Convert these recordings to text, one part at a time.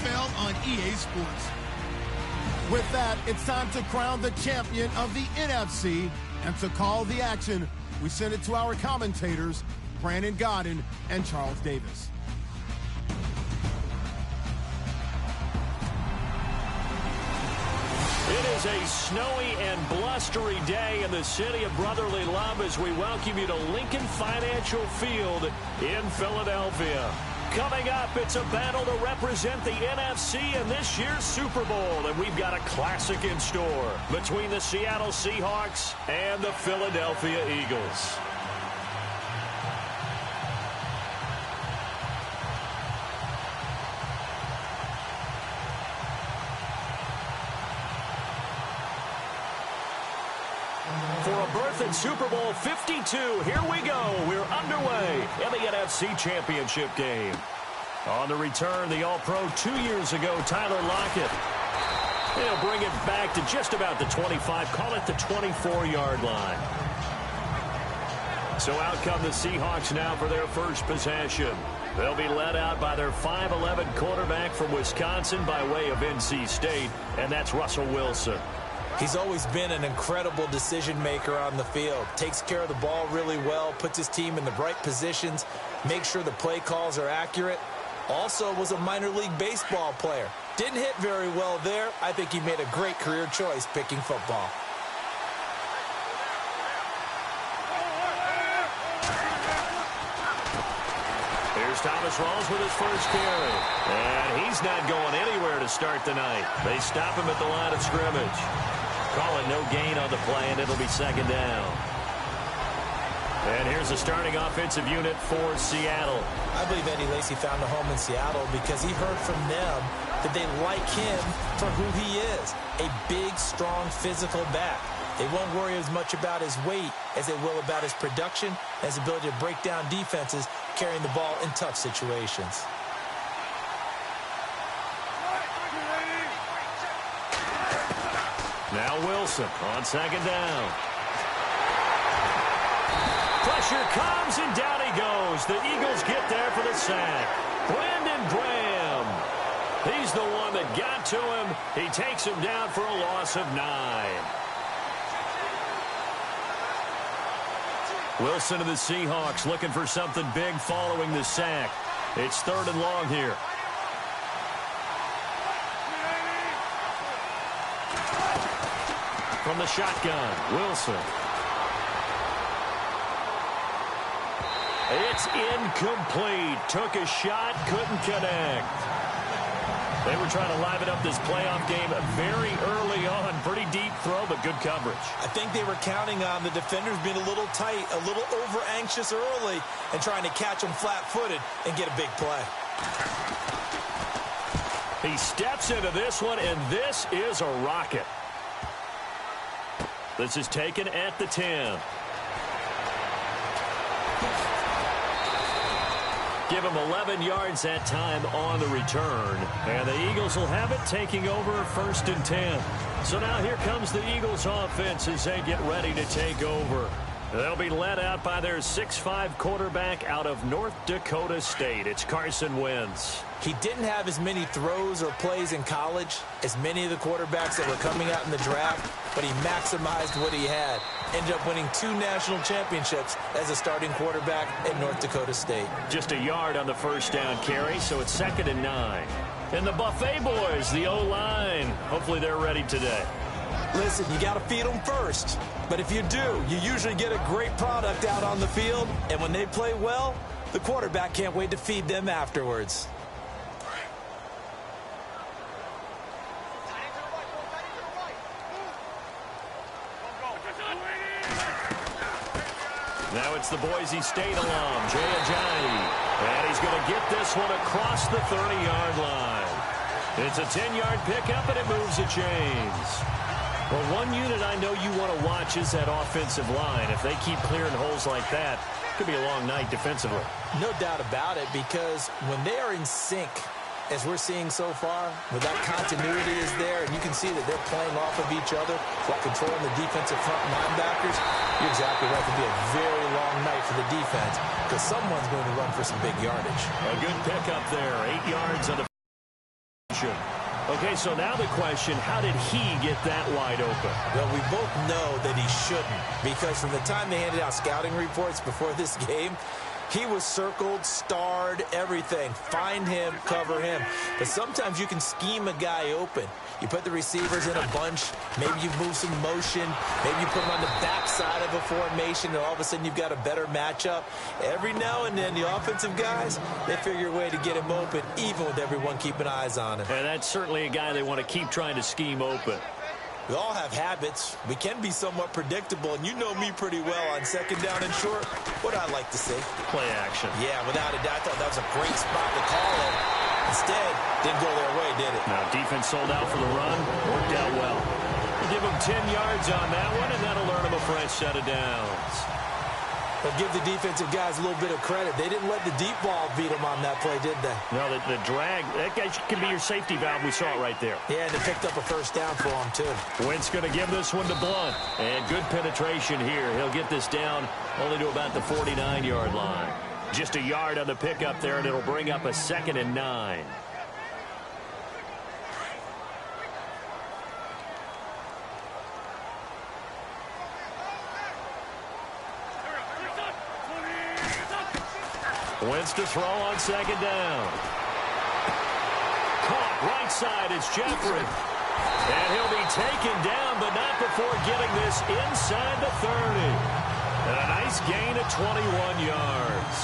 NFL on EA Sports. With that, it's time to crown the champion of the NFC. And to call the action, we send it to our commentators, Brandon Godden and Charles Davis. It is a snowy and blustery day in the city of brotherly love as we welcome you to Lincoln Financial Field in Philadelphia. Coming up, it's a battle to represent the NFC in this year's Super Bowl, and we've got a classic in store between the Seattle Seahawks and the Philadelphia Eagles. For a berth in Super Bowl 52, here we go. We're underway in the NFC Championship game. On the return, the All-Pro 2 years ago, Tyler Lockett. He'll bring it back to just about the 25, call it the 24-yard line. So out come the Seahawks now for their first possession. They'll be led out by their 5'11 quarterback from Wisconsin by way of NC State, and that's Russell Wilson. He's always been an incredible decision maker on the field. Takes care of the ball really well, puts his team in the right positions, makes sure the play calls are accurate. Also was a minor league baseball player. Didn't hit very well there. I think he made a great career choice picking football. Here's Thomas Rawls with his first carry. And he's not going anywhere to start the night. They stop him at the line of scrimmage. Call it no gain on the play, and it'll be second down. And here's the starting offensive unit for Seattle. I believe Eddie Lacy found a home in Seattle because he heard from them that they like him for who he is. A big, strong, physical back. They won't worry as much about his weight as they will about his production and his ability to break down defenses carrying the ball in tough situations. Now Wilson on second down. Pressure comes, and down he goes. The Eagles get there for the sack. Brandon Graham. He's the one that got to him. He takes him down for a loss of 9. Wilson of the Seahawks looking for something big following the sack. It's 3rd and long here. From the shotgun, Wilson. It's incomplete. Took a shot, couldn't connect. They were trying to liven up this playoff game very early on. Pretty deep throw, but good coverage. I think they were counting on the defenders being a little tight, a little over-anxious early, and trying to catch them flat-footed and get a big play. He steps into this one, and this is a rocket. This is taken at the 10. Give him 11 yards that time on the return. And the Eagles will have it, taking over 1st and 10. So now here comes the Eagles offense as they get ready to take over. They'll be led out by their 6'5 quarterback out of North Dakota State. It's Carson Wentz. He didn't have as many throws or plays in college as many of the quarterbacks that were coming out in the draft, but he maximized what he had. Ended up winning 2 national championships as a starting quarterback at North Dakota State. Just a yard on the first down carry, so it's 2nd and 9. And the Buffet boys, the O-line, hopefully they're ready today. Listen, you got to feed them first. But if you do, you usually get a great product out on the field. And when they play well, the quarterback can't wait to feed them afterwards. Now it's the Boise State alum, Jay Ajayi. And he's going to get this one across the 30-yard line. It's a 10-yard pickup, and it moves the chains. Well, one unit I know you want to watch is that offensive line. If they keep clearing holes like that, it could be a long night defensively. No doubt about it, because when they are in sync, as we're seeing so far, where that continuity is there, and you can see that they're playing off of each other while controlling the defensive front linebackers, you're exactly right. It could be a very long night for the defense because someone's going to run for some big yardage. A good pickup there. 8 yards on the Okay, so now the question, how did he get that wide open? Well, we both know that he shouldn't, because from the time they handed out scouting reports before this game, he was circled, starred, everything. Find him, cover him. But sometimes you can scheme a guy open. You put the receivers in a bunch. Maybe you move some motion. Maybe you put them on the backside of a formation, and all of a sudden you've got a better matchup. Every now and then, the offensive guys, they figure a way to get him open, even with everyone keeping eyes on him. And that's certainly a guy they want to keep trying to scheme open. We all have habits. We can be somewhat predictable, and you know me pretty well on second down and short. What I like to see. Play action. Yeah, without a doubt, I thought that was a great spot to call it. Instead, didn't go their way, did it? Now, defense sold out for the run. Worked out well. We'll give them 10 yards on that one, and that'll earn them a fresh set of downs. But give the defensive guys a little bit of credit. They didn't let the deep ball beat them on that play, did they? No, the drag, that guy can be your safety valve. We saw it right there. Yeah, and they picked up a first down for him, too. Wentz going to give this one to Blunt. And good penetration here. He'll get this down only to about the 49-yard line. Just a yard on the pickup there, and it'll bring up a 2nd and 9. Wentz to throw on second down. Caught right side. It's Jeffrey. And he'll be taken down, but not before getting this inside the 30. And a nice gain of 21 yards.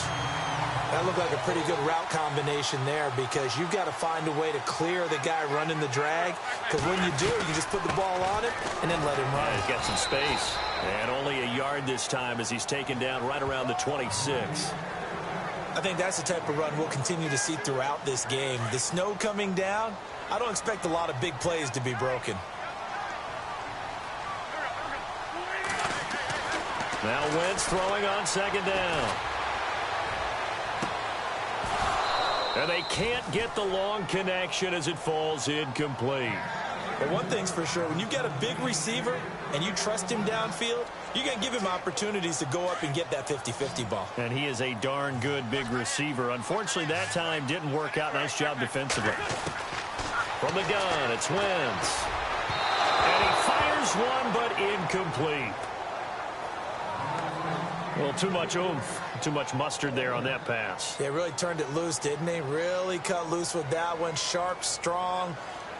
That looked like a pretty good route combination there, because you've got to find a way to clear the guy running the drag. Because when you do, you can just put the ball on it and then let him run. He's got some space. And only a yard this time as he's taken down right around the 26. I think that's the type of run we'll continue to see throughout this game. The snow coming down, I don't expect a lot of big plays to be broken. Now Wentz throwing on second down. And they can't get the long connection as it falls incomplete. But one thing's for sure, when you've got a big receiver and you trust him downfield, you're going to give him opportunities to go up and get that 50-50 ball. And he is a darn good big receiver. Unfortunately, that time didn't work out. Nice job defensively. From the gun, it's Wentz. And he fires one, but incomplete. Well, too much oomph, too much mustard there on that pass. They really turned it loose, didn't they? Really cut loose with that one. Sharp, strong.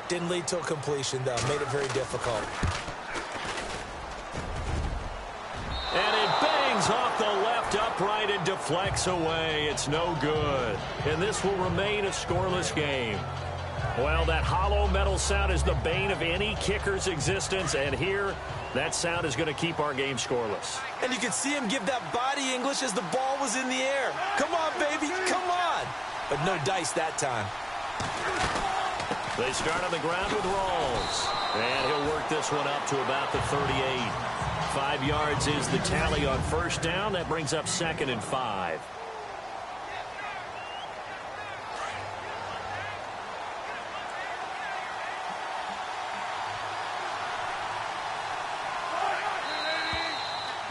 Didn't lead to a completion, though. Made it very difficult. And it bangs off the left upright and deflects away. It's no good. And this will remain a scoreless game. Well, that hollow metal sound is the bane of any kicker's existence. And here, that sound is going to keep our game scoreless. And you can see him give that body English as the ball was in the air. Come on, baby, come on. But no dice that time. They start on the ground with Rawls. And he'll work this one up to about the 38. 5 yards is the tally on first down. That brings up 2nd and 5.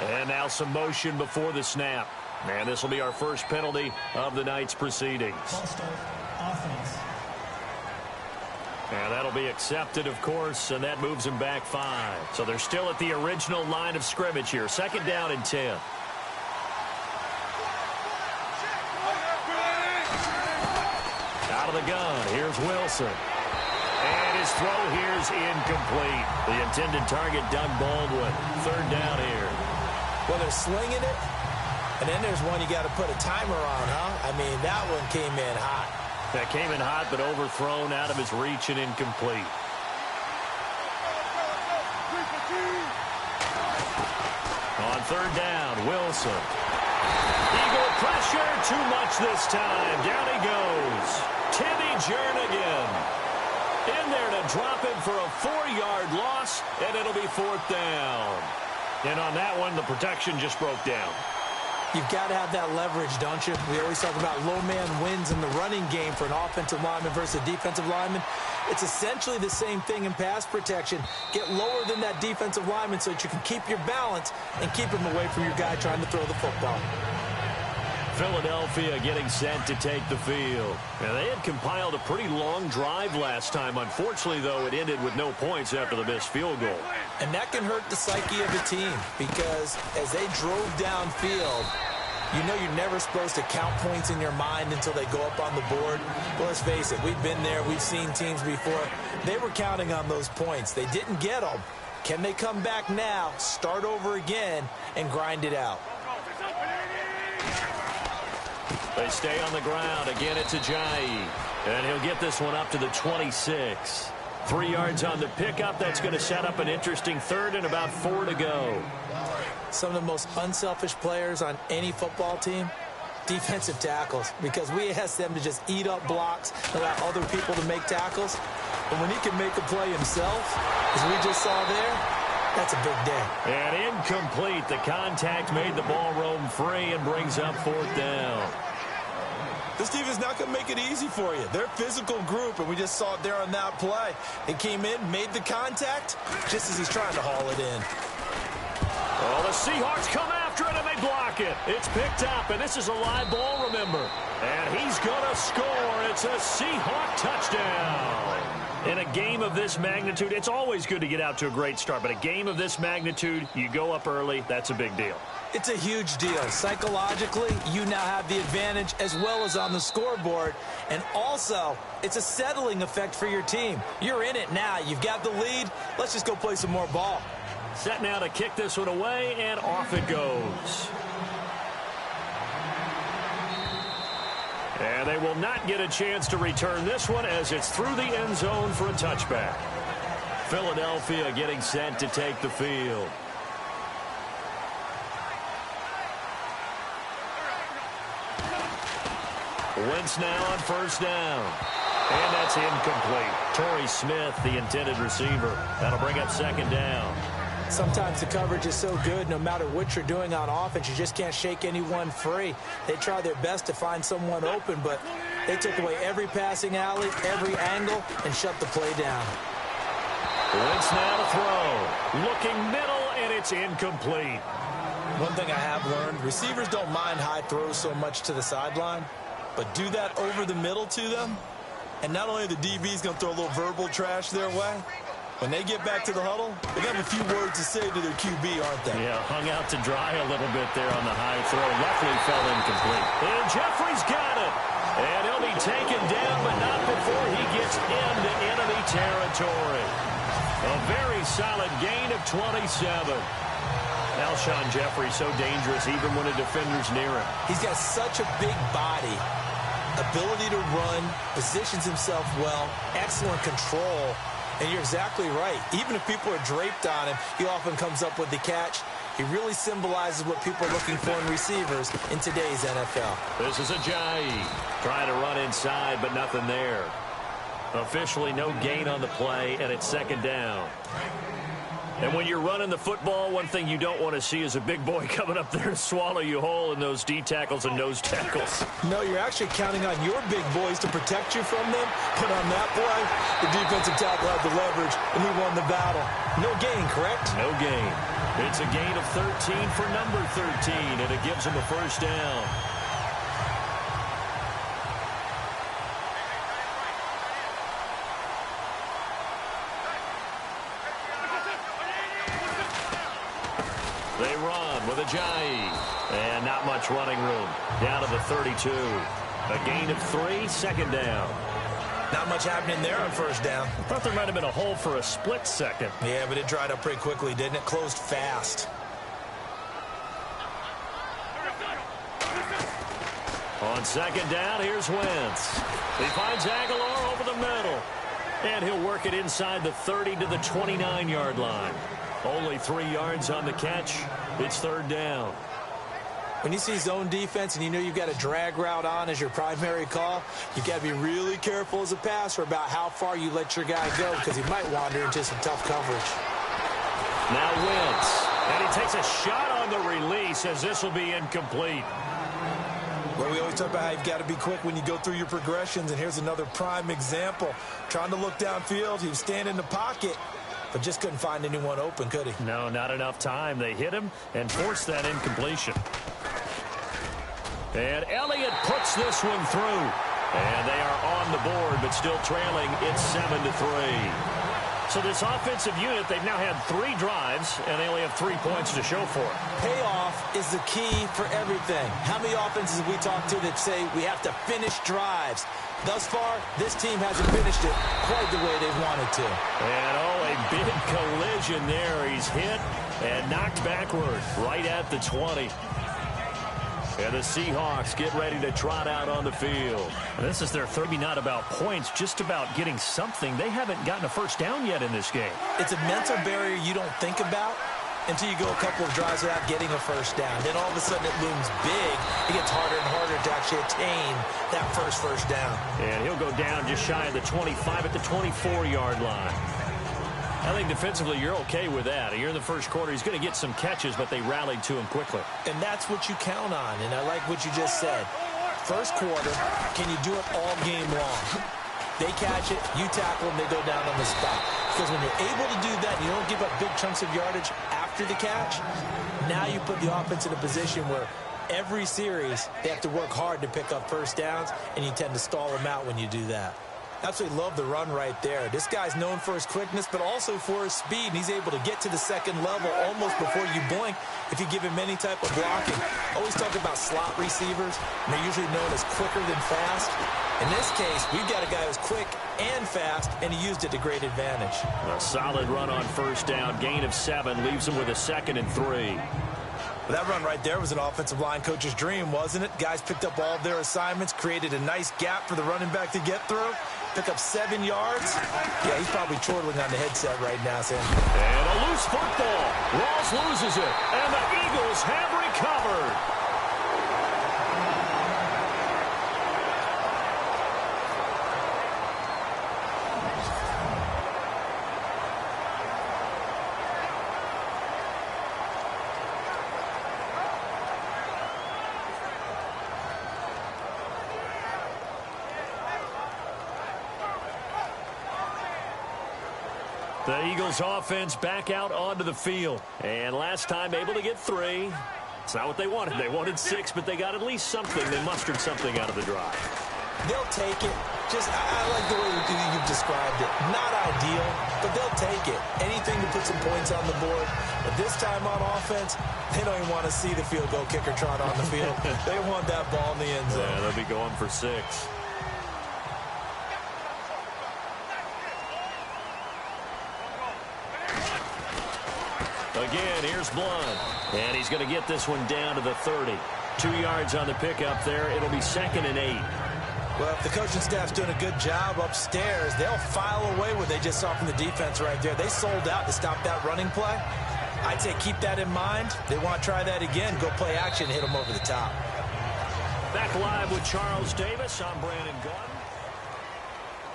And now some motion before the snap. And this will be our first penalty of the night's proceedings. Offense. And that'll be accepted, of course, and that moves them back 5. So they're still at the original line of scrimmage here. 2nd down and 10. Out of the gun, here's Wilson. And his throw here is incomplete. The intended target, Doug Baldwin. 3rd down here. Well, they're slinging it, and then there's one you got to put a timer on, huh? I mean, that one came in hot. That came in hot, but overthrown out of his reach and incomplete. On 3rd down, Wilson. Eagle pressure, too much this time. Down he goes. Timmy Jernigan in there to drop him for a 4-yard loss, and it'll be 4th down. And on that one, the protection just broke down. You've got to have that leverage, don't you? We always talk about low man wins in the running game for an offensive lineman versus a defensive lineman. It's essentially the same thing in pass protection. Get lower than that defensive lineman so that you can keep your balance and keep him away from your guy trying to throw the football. Philadelphia getting set to take the field. Now, they had compiled a pretty long drive last time. Unfortunately, though, it ended with no points after the missed field goal. And that can hurt the psyche of a team because as they drove downfield, you know you're never supposed to count points in your mind until they go up on the board. Well, let's face it, we've been there. We've seen teams before. They were counting on those points. They didn't get them. Can they come back now, start over again, and grind it out? They stay on the ground. Again, it's Ajayi. And he'll get this one up to the 26. 3 yards on the pickup. That's going to set up an interesting third and about 4 to go. Some of the most unselfish players on any football team, defensive tackles, because we ask them to just eat up blocks and allow other people to make tackles. But when he can make a play himself, as we just saw there, that's a big day. And incomplete. The contact made the ball roam free and brings up 4th down. This team is not going to make it easy for you. They're a physical group, and we just saw it there on that play. They came in, made the contact, just as he's trying to haul it in. Well, the Seahawks come after it, and they block it. It's picked up, and this is a live ball, remember. And he's going to score. It's a Seahawk touchdown. In a game of this magnitude, it's always good to get out to a great start, but a game of this magnitude, you go up early, that's a big deal. It's a huge deal. Psychologically, you now have the advantage as well as on the scoreboard. And also, it's a settling effect for your team. You're in it now. You've got the lead. Let's just go play some more ball. Set now to kick this one away, and off it goes. And they will not get a chance to return this one as it's through the end zone for a touchback. Philadelphia getting set to take the field. Wentz now on 1st down. And that's incomplete. Torrey Smith, the intended receiver. That'll bring up 2nd down. Sometimes the coverage is so good, no matter what you're doing on offense, you just can't shake anyone free. They try their best to find someone open, but they took away every passing alley, every angle, and shut the play down. Wentz now to throw. Looking middle, and it's incomplete. One thing I have learned, receivers don't mind high throws so much to the sideline, but do that over the middle to them, and not only are the DBs going to throw a little verbal trash their way, when they get back to the huddle, they have a few words to say to their QB, aren't they? Yeah, hung out to dry a little bit there on the high throw. Luckily fell incomplete. And Jeffrey's got it. And he'll be taken down, but not before he gets into enemy territory. A very solid gain of 27. Alshon Jeffrey so dangerous even when a defender's near him. He's got such a big body, ability to run, positions himself well, excellent control. And you're exactly right. Even if people are draped on him, he often comes up with the catch. He really symbolizes what people are looking for in receivers in today's NFL. This is Ajayi trying to run inside, but nothing there. Officially no gain on the play, and it's 2nd down. And when you're running the football, one thing you don't want to see is a big boy coming up there and swallow you whole in those D tackles and nose tackles. No, you're actually counting on your big boys to protect you from them. But on that play, the defensive tackle had the leverage, and he won the battle. No gain, correct? No gain. It's a gain of 13 for number 13, and it gives him a 1st down. They run with Ajayi. And not much running room. Down to the 32. A gain of 3, 2nd down. Not much happening there on 1st down. I thought there might have been a hole for a split second. Yeah, but it dried up pretty quickly, didn't it? Closed fast. On 2nd down, here's Wentz. He finds Aguilar over the middle. And he'll work it inside the 30 to the 29-yard line. Only 3 yards on the catch. It's 3rd down. When you see zone defense and you know you've got a drag route on as your primary call, you've got to be really careful as a passer about how far you let your guy go because he might wander into some tough coverage. Now Wentz. And he takes a shot on the release as this will be incomplete. Well, we always talk about how you've got to be quick when you go through your progressions, and here's another prime example. Trying to look downfield, he was standing in the pocket, but just couldn't find anyone open, could he? No, not enough time. They hit him and forced that incompletion. And Elliott puts this one through. And they are on the board, but still trailing. It's 7-3. So this offensive unit, they've now had 3 drives, and they only have 3 points to show for it. Payoff is the key for everything. How many offenses have we talked to that say we have to finish drives? Thus far, this team hasn't finished it quite the way they wanted to. And, a big collision there. He's hit and knocked backward right at the 20. And the Seahawks get ready to trot out on the field. And this is their third, not about points, just about getting something. They haven't gotten a first down yet in this game. It's a mental barrier you don't think about until you go a couple of drives without getting a first down. Then all of a sudden it looms big. It gets harder and harder to actually attain that first down. And he'll go down just shy of the 25 at the 24-yard line. I think defensively you're okay with that. You're in the first quarter. He's going to get some catches, but they rallied to him quickly. And that's what you count on. And I like what you just said. First quarter, can you do it all game long? They catch it, you tackle them, they go down on the spot. Because when you're able to do that, and you don't give up big chunks of yardage after the catch, now you put the offense in a position where every series they have to work hard to pick up first downs, and you tend to stall them out when you do that. Absolutely love the run right there. This guy's known for his quickness, but also for his speed, and he's able to get to the second level almost before you blink if you give him any type of blocking. Always talk about slot receivers, and they're usually known as quicker than fast. In this case, we've got a guy who's quick and fast, and he used it to great advantage. A solid run on first down, gain of 7, leaves him with a 2nd and 3. Well, that run right there was an offensive line coach's dream, wasn't it? Guys picked up all of their assignments, created a nice gap for the running back to get through, pick up 7 yards. Yeah, he's probably chortling on the headset right now, Sam. And a loose football. Ross loses it, and the Eagles have recovered. The Eagles offense back out onto the field. And last time able to get 3. It's not what they wanted. They wanted 6, but they got at least something. They mustered something out of the drive. They'll take it. I like the way you've described it. Not ideal, but they'll take it. Anything to put some points on the board. But this time on offense, they don't even want to see the field goal kicker trot on the field. They want that ball in the end zone. Yeah, they'll be going for 6. Again, here's Blunt. And he's going to get this one down to the 30. 2 yards on the pickup there. It'll be 2nd and 8. Well, if the coaching staff's doing a good job upstairs, they'll file away what they just saw from the defense right there. They sold out to stop that running play. I'd say keep that in mind. They want to try that again. Go play action and hit them over the top. Back live with Charles Davis. I'm Brandon Gunn.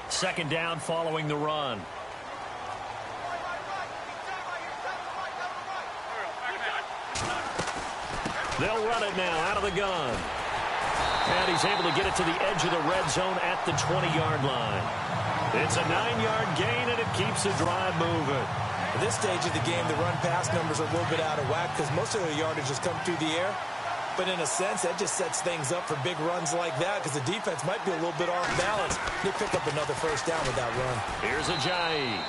2nd down following the run. They'll run it now out of the gun. And he's able to get it to the edge of the red zone at the 20-yard line. It's a 9-yard gain, and it keeps the drive moving. At this stage of the game, the run-pass numbers are a little bit out of whack because most of their yardage has come through the air. But in a sense, that just sets things up for big runs like that because the defense might be a little bit off balance. They pick up another first down with that run. Here's Ajayi.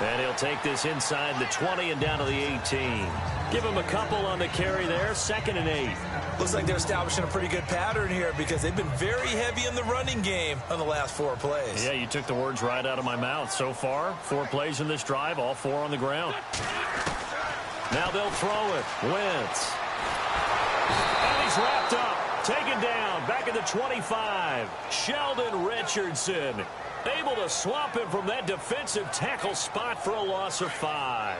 And he'll take this inside the 20 and down to the 18. Give him a couple on the carry there. 2nd and 8. Looks like they're establishing a pretty good pattern here because they've been very heavy in the running game on the last 4 plays. Yeah, you took the words right out of my mouth. So far, 4 plays in this drive, all 4 on the ground. Now they'll throw it. Wentz. And he's wrapped up. Taken down. Back at the 25. Sheldon Richardson. Able to swap him from that defensive tackle spot for a loss of 5.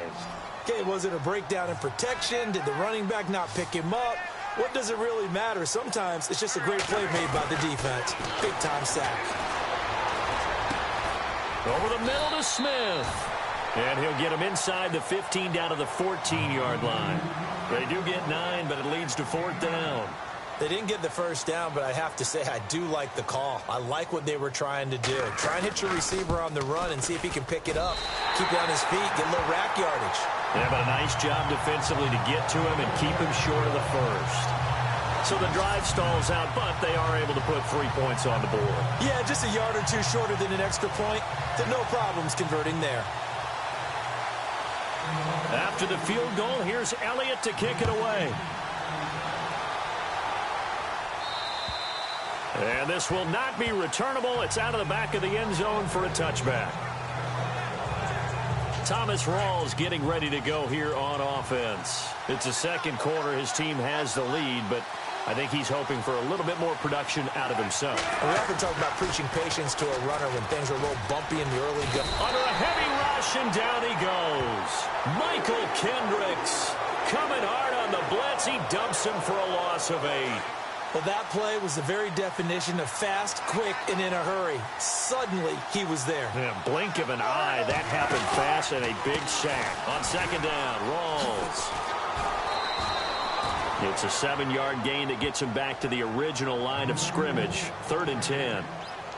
Okay, was it a breakdown in protection? Did the running back not pick him up? What does it really matter? Sometimes it's just a great play made by the defense. Big-time sack. Over the middle to Smith. And he'll get him inside the 15 down to the 14-yard line. They do get 9, but it leads to 4th down. They didn't get the first down, but I have to say I do like the call. I like what they were trying to do. Try and hit your receiver on the run and see if he can pick it up. Keep it on his feet, get a little rack yardage. Yeah, but a nice job defensively to get to him and keep him short of the first. So the drive stalls out, but they are able to put 3 points on the board. Yeah, just a yard or two shorter than an extra point. So no problems converting there. After the field goal, here's Elliott to kick it away. And this will not be returnable. It's out of the back of the end zone for a touchback. Thomas Rawls getting ready to go here on offense. It's the second quarter. His team has the lead, but I think he's hoping for a little bit more production out of himself. We often talk about preaching patience to a runner when things are a little bumpy in the early go. Under a heavy rush, and down he goes. Michael Kendricks coming hard on the blitz. He dumps him for a loss of 8. Well, that play was the very definition of fast, quick, and in a hurry. Suddenly, he was there. Yeah, blink of an eye. That happened fast, and a big sack. On second down, Rawls. It's a 7-yard gain that gets him back to the original line of scrimmage. 3rd and 10.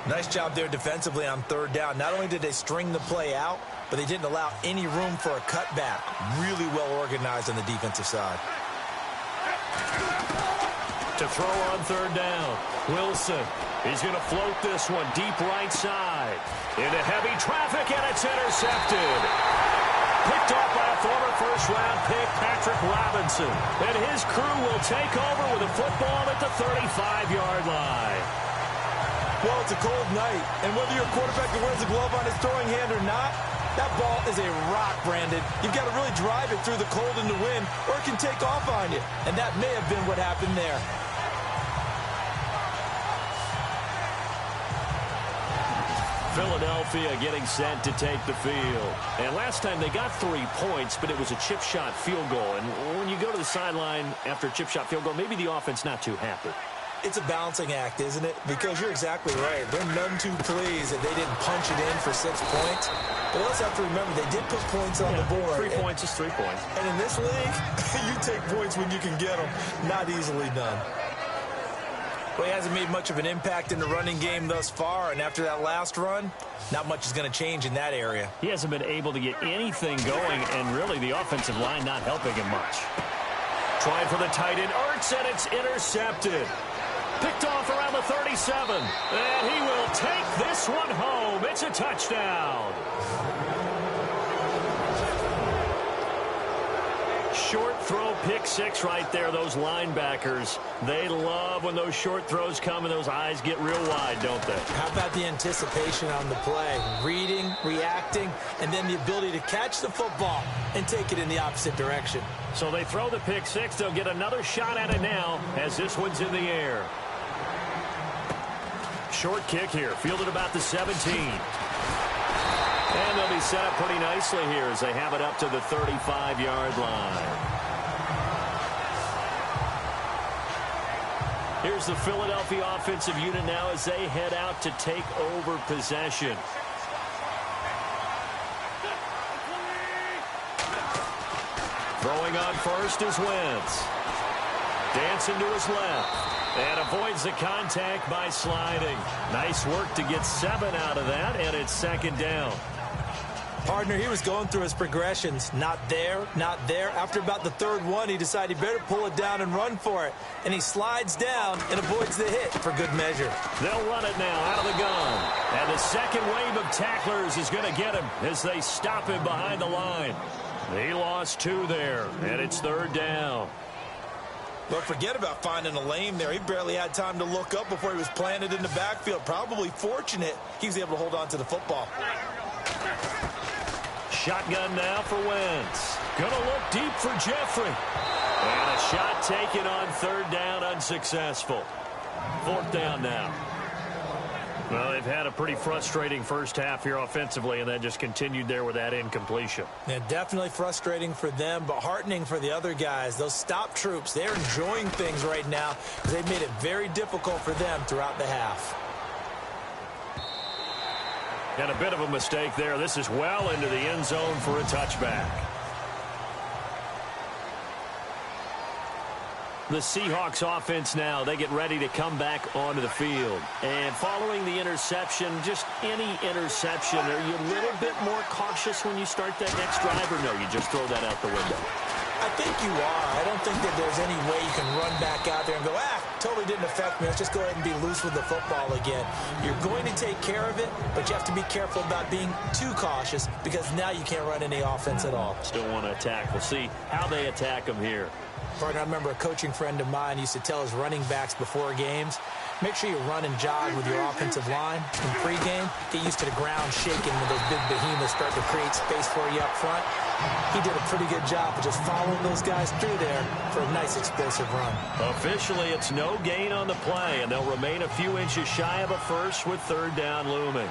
Nice job there defensively on 3rd down. Not only did they string the play out, but they didn't allow any room for a cutback. Really well organized on the defensive side. To throw on 3rd down, Wilson. He's going to float this one deep right side. Into heavy traffic, and it's intercepted. Picked off by a former first-round pick, Patrick Robinson. And his crew will take over with a football at the 35-yard line. Well, it's a cold night, and whether you're a quarterback that wears a glove on his throwing hand or not, that ball is a rock, Brandon. You've got to really drive it through the cold and the wind, or it can take off on you. And that may have been what happened there. Philadelphia getting set to take the field. And last time they got 3 points, but it was a chip shot field goal. And when you go to the sideline after a chip shot field goal, maybe the offense not too happy. It's a balancing act, isn't it? Because you're exactly right. They're none too pleased that they didn't punch it in for 6 points. But also have to remember, they did put points on the board. 3 points is 3 points. And in this league, you take points when you can get them. Not easily done. Well, he hasn't made much of an impact in the running game thus far, and after that last run, not much is going to change in that area. He hasn't been able to get anything going, and really the offensive line not helping him much. Trying for the tight end, Ertz, and it's intercepted. Picked off around the 37, and he will take this one home. It's a touchdown. Short throw, pick 6 right there. Those linebackers, they love when those short throws come and those eyes get real wide, don't they? How about the anticipation on the play? Reading, reacting, and then the ability to catch the football and take it in the opposite direction. So they throw the pick 6. They'll get another shot at it now as this one's in the air. Short kick here, fielded about the 17. And they'll be set up pretty nicely here as they have it up to the 35-yard line. Here's the Philadelphia offensive unit now as they head out to take over possession. Throwing on first is Wentz. Dancing to his left. And avoids the contact by sliding. Nice work to get 7 out of that, and it's 2nd down. Partner, he was going through his progressions. Not there, not there. After about the 3rd one, he decided he better pull it down and run for it. And he slides down and avoids the hit for good measure. They'll run it now out of the gun. And the second wave of tacklers is going to get him as they stop him behind the line. He lost 2 there, and it's 3rd down. But forget about finding a lane there. He barely had time to look up before he was planted in the backfield. Probably fortunate he was able to hold on to the football. Shotgun now for Wentz. Gonna look deep for Jeffrey. And a shot taken on 3rd down, unsuccessful. 4th down now. Well, they've had a pretty frustrating first half here offensively, and then just continued there with that incompletion. Yeah, definitely frustrating for them, but heartening for the other guys. Those stop troops, they're enjoying things right now because they've made it very difficult for them throughout the half. And a bit of a mistake there. This is well into the end zone for a touchback. The Seahawks offense now, they get ready to come back onto the field. And following the interception, just any interception, are you a little bit more cautious when you start that next drive, or no, you just throw that out the window? I think you are. I don't think that there's any way you can run back out there and go, totally didn't affect me. Let's just go ahead and be loose with the football again. You're going to take care of it, but you have to be careful about being too cautious because now you can't run any offense at all. Still want to attack. We'll see how they attack him here. Partner, I remember a coaching friend of mine used to tell his running backs before games, make sure you run and jog with your offensive line in pregame. Get used to the ground shaking when those big behemoths start to create space for you up front. He did a pretty good job of just following those guys through there for a nice explosive run. Officially, it's no gain on the play, and they'll remain a few inches shy of a first with third down looming.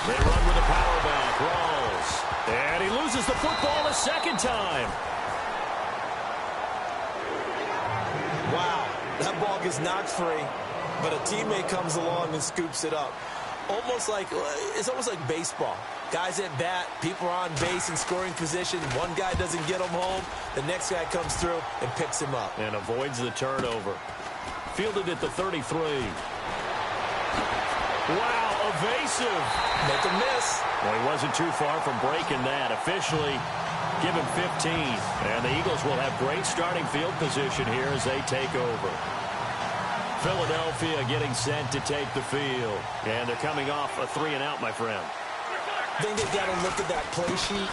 They run with a power back. Rawls. And he loses the football a second time. Wow. That ball gets knocked free, but a teammate comes along and scoops it up. It's almost like baseball. Guys at bat, people are on base in scoring position. One guy doesn't get him home. The next guy comes through and picks him up. And avoids the turnover. Fielded at the 33. Wow, evasive. Make a miss. Well, he wasn't too far from breaking that. Officially, give him 15. And the Eagles will have great starting field position here as they take over. Philadelphia getting set to take the field. And they're coming off a 3-and-out, my friend. I think they've got to look at that play sheet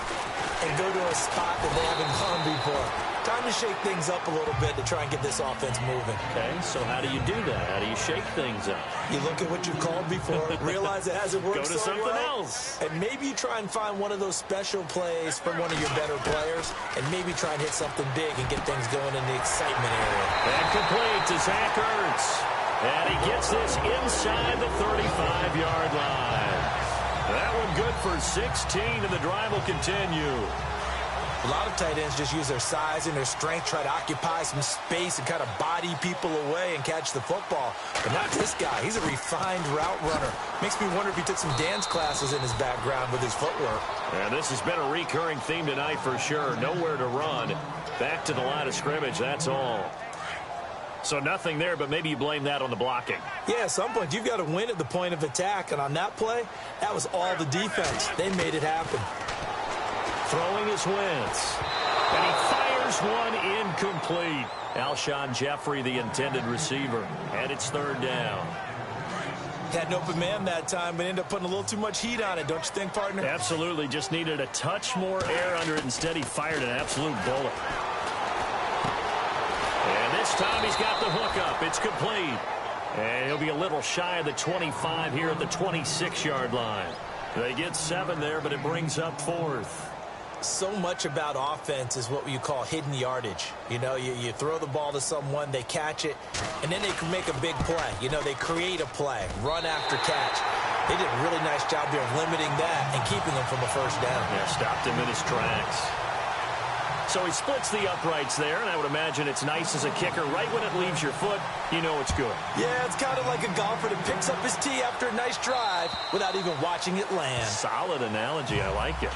and go to a spot that they haven't gone before. Time to shake things up a little bit to try and get this offense moving. Okay, so how do you do that? How do you shake things up? You look at what you've called before, realize it hasn't worked so so something well, else. and maybe you try and find one of those special plays from one of your better players, and maybe try and hit something big and get things going in the excitement area. And complete to Zach Ertz. And he gets this inside the 35-yard line. That one good for 16, and the drive will continue. A lot of tight ends just use their size and their strength, try to occupy some space and kind of body people away and catch the football. But not this guy. He's a refined route runner. Makes me wonder if he took some dance classes in his background with his footwork. And this has been a recurring theme tonight for sure. Nowhere to run. Back to the line of scrimmage, that's all. So nothing there, but maybe you blame that on the blocking. Yeah, at some point you've got to win at the point of attack. And on that play, that was all the defense. They made it happen. Throwing is Wentz. And he fires one incomplete. Alshon Jeffrey, the intended receiver. And it's third down. Had an open man that time, but ended up putting a little too much heat on it, don't you think, partner? Absolutely. Just needed a touch more air under it. Instead, he fired an absolute bullet. And this time he's got the hook up. It's complete. And he'll be a little shy of the 25 here at the 26-yard line. They get 7 there, but it brings up fourth. So much about offense is what you call hidden yardage. You know, you throw the ball to someone, they catch it, and then they can make a big play. You know, they create a play, run after catch. They did a really nice job here of limiting that and keeping them from a first down. Yeah, stopped him in his tracks. So he splits the uprights there, and I would imagine it's nice as a kicker. Right when it leaves your foot, you know it's good. Yeah, it's kind of like a golfer that picks up his tee after a nice drive without even watching it land. Solid analogy. I like it.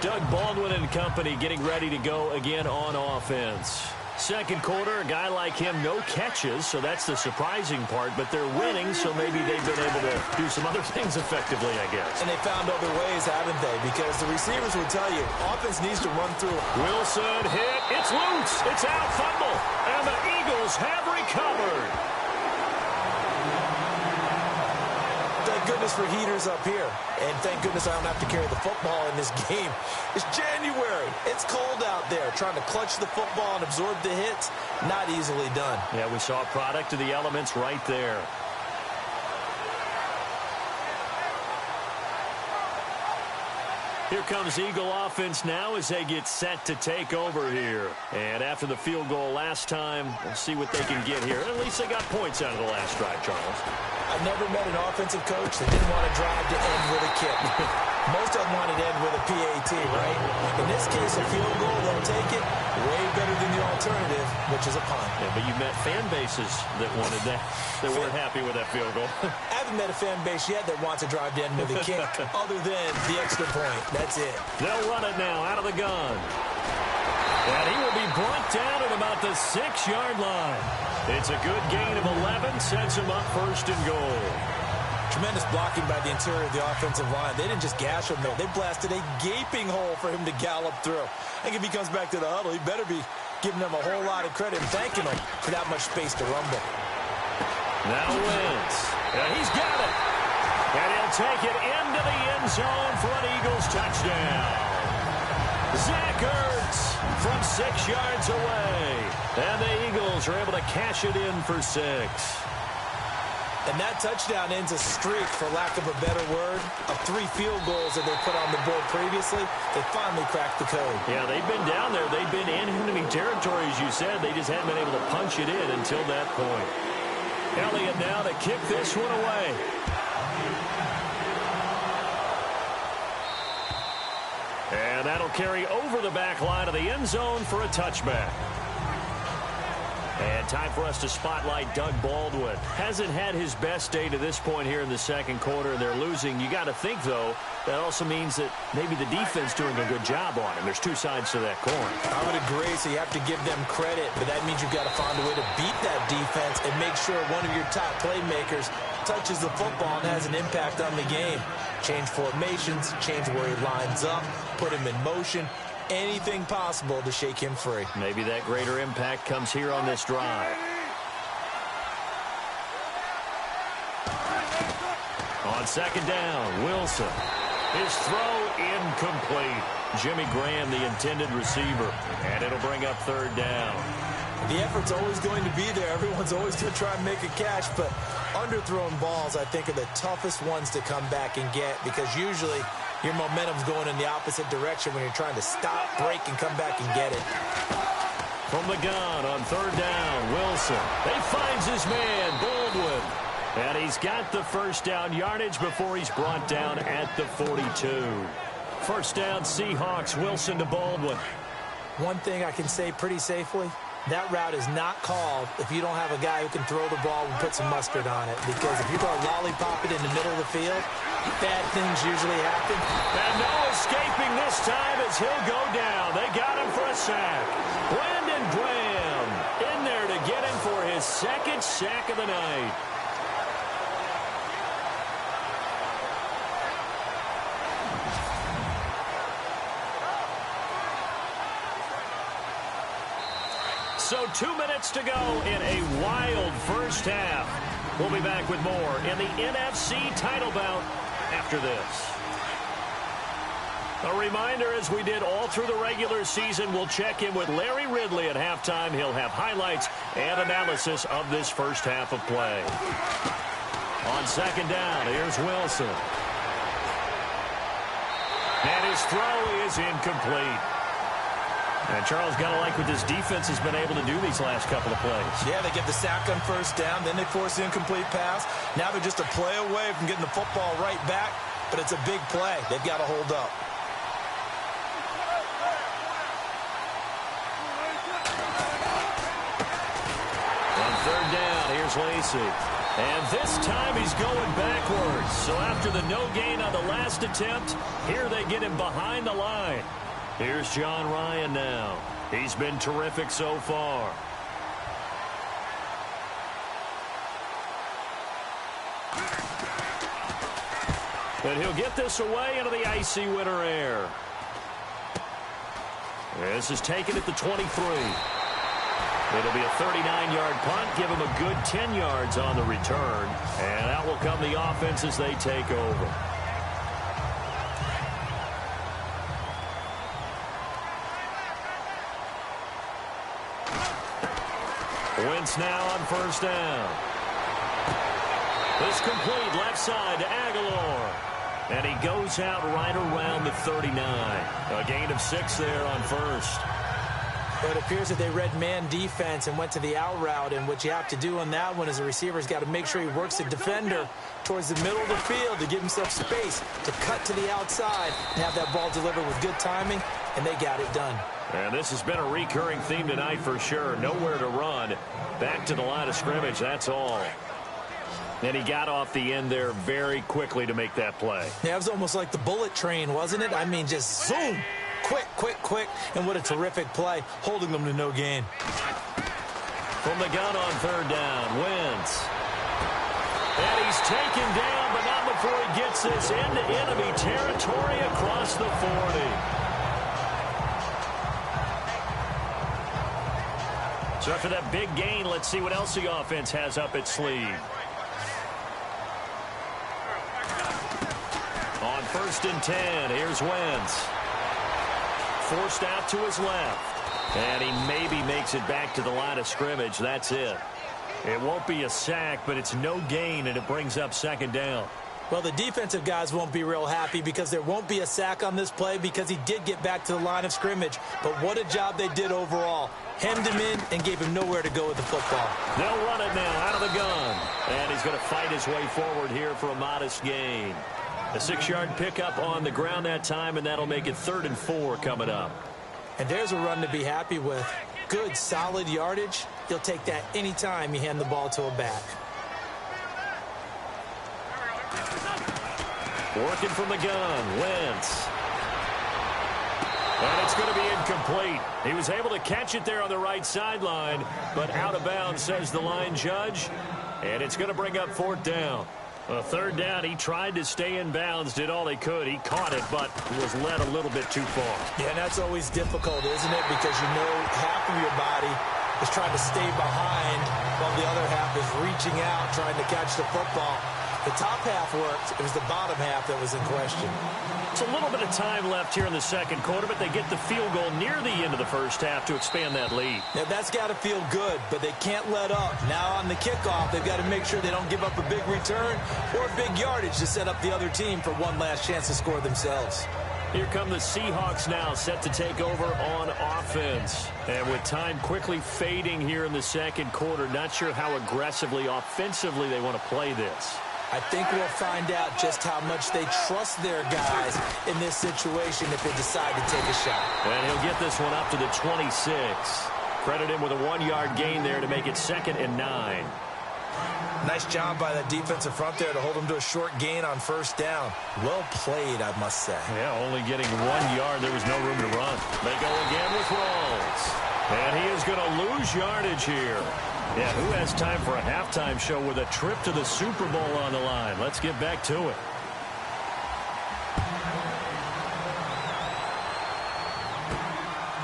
Doug Baldwin and company getting ready to go again on offense. Second quarter, a guy like him, no catches, so that's the surprising part, but they're winning, so maybe they've been able to do some other things effectively, I guess. And they found other ways, haven't they? Because the receivers will tell you, offense needs to run through. Wilson hit, it's loose, it's out, fumble, and the Eagles have recovered. Thank goodness for heaters up here. And thank goodness I don't have to carry the football in this game. It's January. It's cold out there. Trying to clutch the football and absorb the hits, not easily done. Yeah, we saw a product of the elements right there. Here comes Eagle offense now as they get set to take over here. And after the field goal last time, we'll see what they can get here. At least they got points out of the last drive, Charles. I've never met an offensive coach that didn't want to drive to end with a kick. Most of them want to end with a PAT, right? In this case, a field goal, they'll take it. Way better than the alternative, which is a punt. Yeah, but you met fan bases that wanted that, that weren't happy with that field goal. I haven't met a fan base yet that wants to drive to end with a kick, other than the extra point. That's it. They'll run it now out of the gun. And he will be brought down at about the 6-yard line. It's a good gain of 11, sets him up first and goal. Tremendous blocking by the interior of the offensive line. They didn't just gash him there. They blasted a gaping hole for him to gallop through. I think if he comes back to the huddle, he better be giving them a whole lot of credit and thanking them for that much space to rumble. Now Wentz. And he's got it. And he'll take it into the end zone for an Eagles touchdown. Zach Ertz from 6 yards away. And the Eagles are able to cash it in for 6. And that touchdown ends a streak, for lack of a better word, of 3 field goals that they put on the board previously. They finally cracked the code. Yeah, they've been down there. They've been in enemy territory, as you said. They just hadn't been able to punch it in until that point. Elliott now to kick this one away. And that'll carry over the back line of the end zone for a touchback. And time for us to spotlight Doug Baldwin. Hasn't had his best day to this point here in the second quarter, and they're losing. You got to think, though, that also means that maybe the defense doing a good job on him. There's 2 sides to that coin. I would agree, so you have to give them credit, but that means you've got to find a way to beat that defense and make sure one of your top playmakers touches the football and has an impact on the game. Change formations, change where he lines up, put him in motion. Anything possible to shake him free. Maybe that greater impact comes here on this drive. On second down, Wilson. His throw incomplete. Jimmy Graham, the intended receiver. And it'll bring up third down. The effort's always going to be there. Everyone's always going to try and make a catch, but underthrown balls, I think, are the toughest ones to come back and get, because usually your momentum's going in the opposite direction when you're trying to stop, break, and come back and get it. From the gun on third down, Wilson. He finds his man, Baldwin. And he's got the first down yardage before he's brought down at the 42. First down, Seahawks, Wilson to Baldwin. One thing I can say pretty safely, that route is not called if you don't have a guy who can throw the ball and put some mustard on it. Because if you're going to lollipop it in the middle of the field, bad things usually happen. And no escaping this time as he'll go down. They got him for a sack. Brandon Graham in there to get him for his second sack of the night. So 2 minutes to go in a wild first half. We'll be back with more in the NFC title bout after this. A reminder, as we did all through the regular season, we'll check in with Larry Ridley at halftime. He'll have highlights and analysis of this first half of play. On second down, here's Wilson. And his throw is incomplete. And Charles, got to like what this defense has been able to do these last couple of plays. Yeah, they get the sack on first down, then they force the incomplete pass. Now they're just a play away from getting the football right back, but it's a big play. They've got to hold up. On third down, here's Lacy. And this time he's going backwards. So after the no gain on the last attempt, here they get him behind the line. Here's John Ryan now. He's been terrific so far. And he'll get this away into the icy winter air. This is taken at the 23. It'll be a 39-yard punt, give him a good 10 yards on the return. And out will come the offense as they take over. Wentz now on first down. This complete left side to Aguilar. And he goes out right around the 39. A gain of 6 there on first. But it appears that they read man defense and went to the out route. And what you have to do on that one is the receiver's got to make sure he works the defender towards the middle of the field to give himself space to cut to the outside and have that ball delivered with good timing. And they got it done. And this has been a recurring theme tonight for sure. Nowhere to run. Back to the line of scrimmage, that's all. And he got off the end there very quickly to make that play. Yeah, it was almost like the bullet train, wasn't it? I mean, just zoom, Quick, and what a terrific play, holding them to no gain. From the gun on third down, Wentz. And he's taken down, but not before he gets this into enemy territory across the 40. So after that big gain, let's see what else the offense has up its sleeve. On 1st and 10, here's Wentz. Forced out to his left. And he maybe makes it back to the line of scrimmage. That's it. It won't be a sack, but it's no gain, and it brings up 2nd down. Well, the defensive guys won't be real happy because there won't be a sack on this play because he did get back to the line of scrimmage. But what a job they did overall. Hemmed him in and gave him nowhere to go with the football. They'll run it now out of the gun. And he's going to fight his way forward here for a modest gain. A 6-yard pickup on the ground that time, and that'll make it 3rd and 4 coming up. And there's a run to be happy with. Good, solid yardage. You'll take that any time you hand the ball to a back. Working from the gun, Wentz. And it's going to be incomplete. He was able to catch it there on the right sideline, but out of bounds, says the line judge. And it's going to bring up 4th down. A 3rd down, he tried to stay in bounds, did all he could. He caught it, but was led a little bit too far. Yeah, and that's always difficult, isn't it? Because you know half of your body is trying to stay behind while the other half is reaching out, trying to catch the football. The top half worked. It was the bottom half that was in question. It's a little bit of time left here in the 2nd quarter, but they get the field goal near the end of the 1st half to expand that lead. Now, that's got to feel good, but they can't let up. Now on the kickoff, they've got to make sure they don't give up a big return or big yardage to set up the other team for one last chance to score themselves. Here come the Seahawks now, set to take over on offense. And with time quickly fading here in the 2nd quarter, not sure how aggressively, offensively they want to play this. I think we'll find out just how much they trust their guys in this situation if they decide to take a shot. And he'll get this one up to the 26. Credit him with a 1-yard gain there to make it 2nd and 9. Nice job by that defensive front there to hold them to a short gain on 1st down. Well played, I must say. Yeah, only getting 1 yard. There was no room to run. They go again with Rawls. And he is going to lose yardage here. Yeah, who has time for a halftime show with a trip to the Super Bowl on the line? Let's get back to it.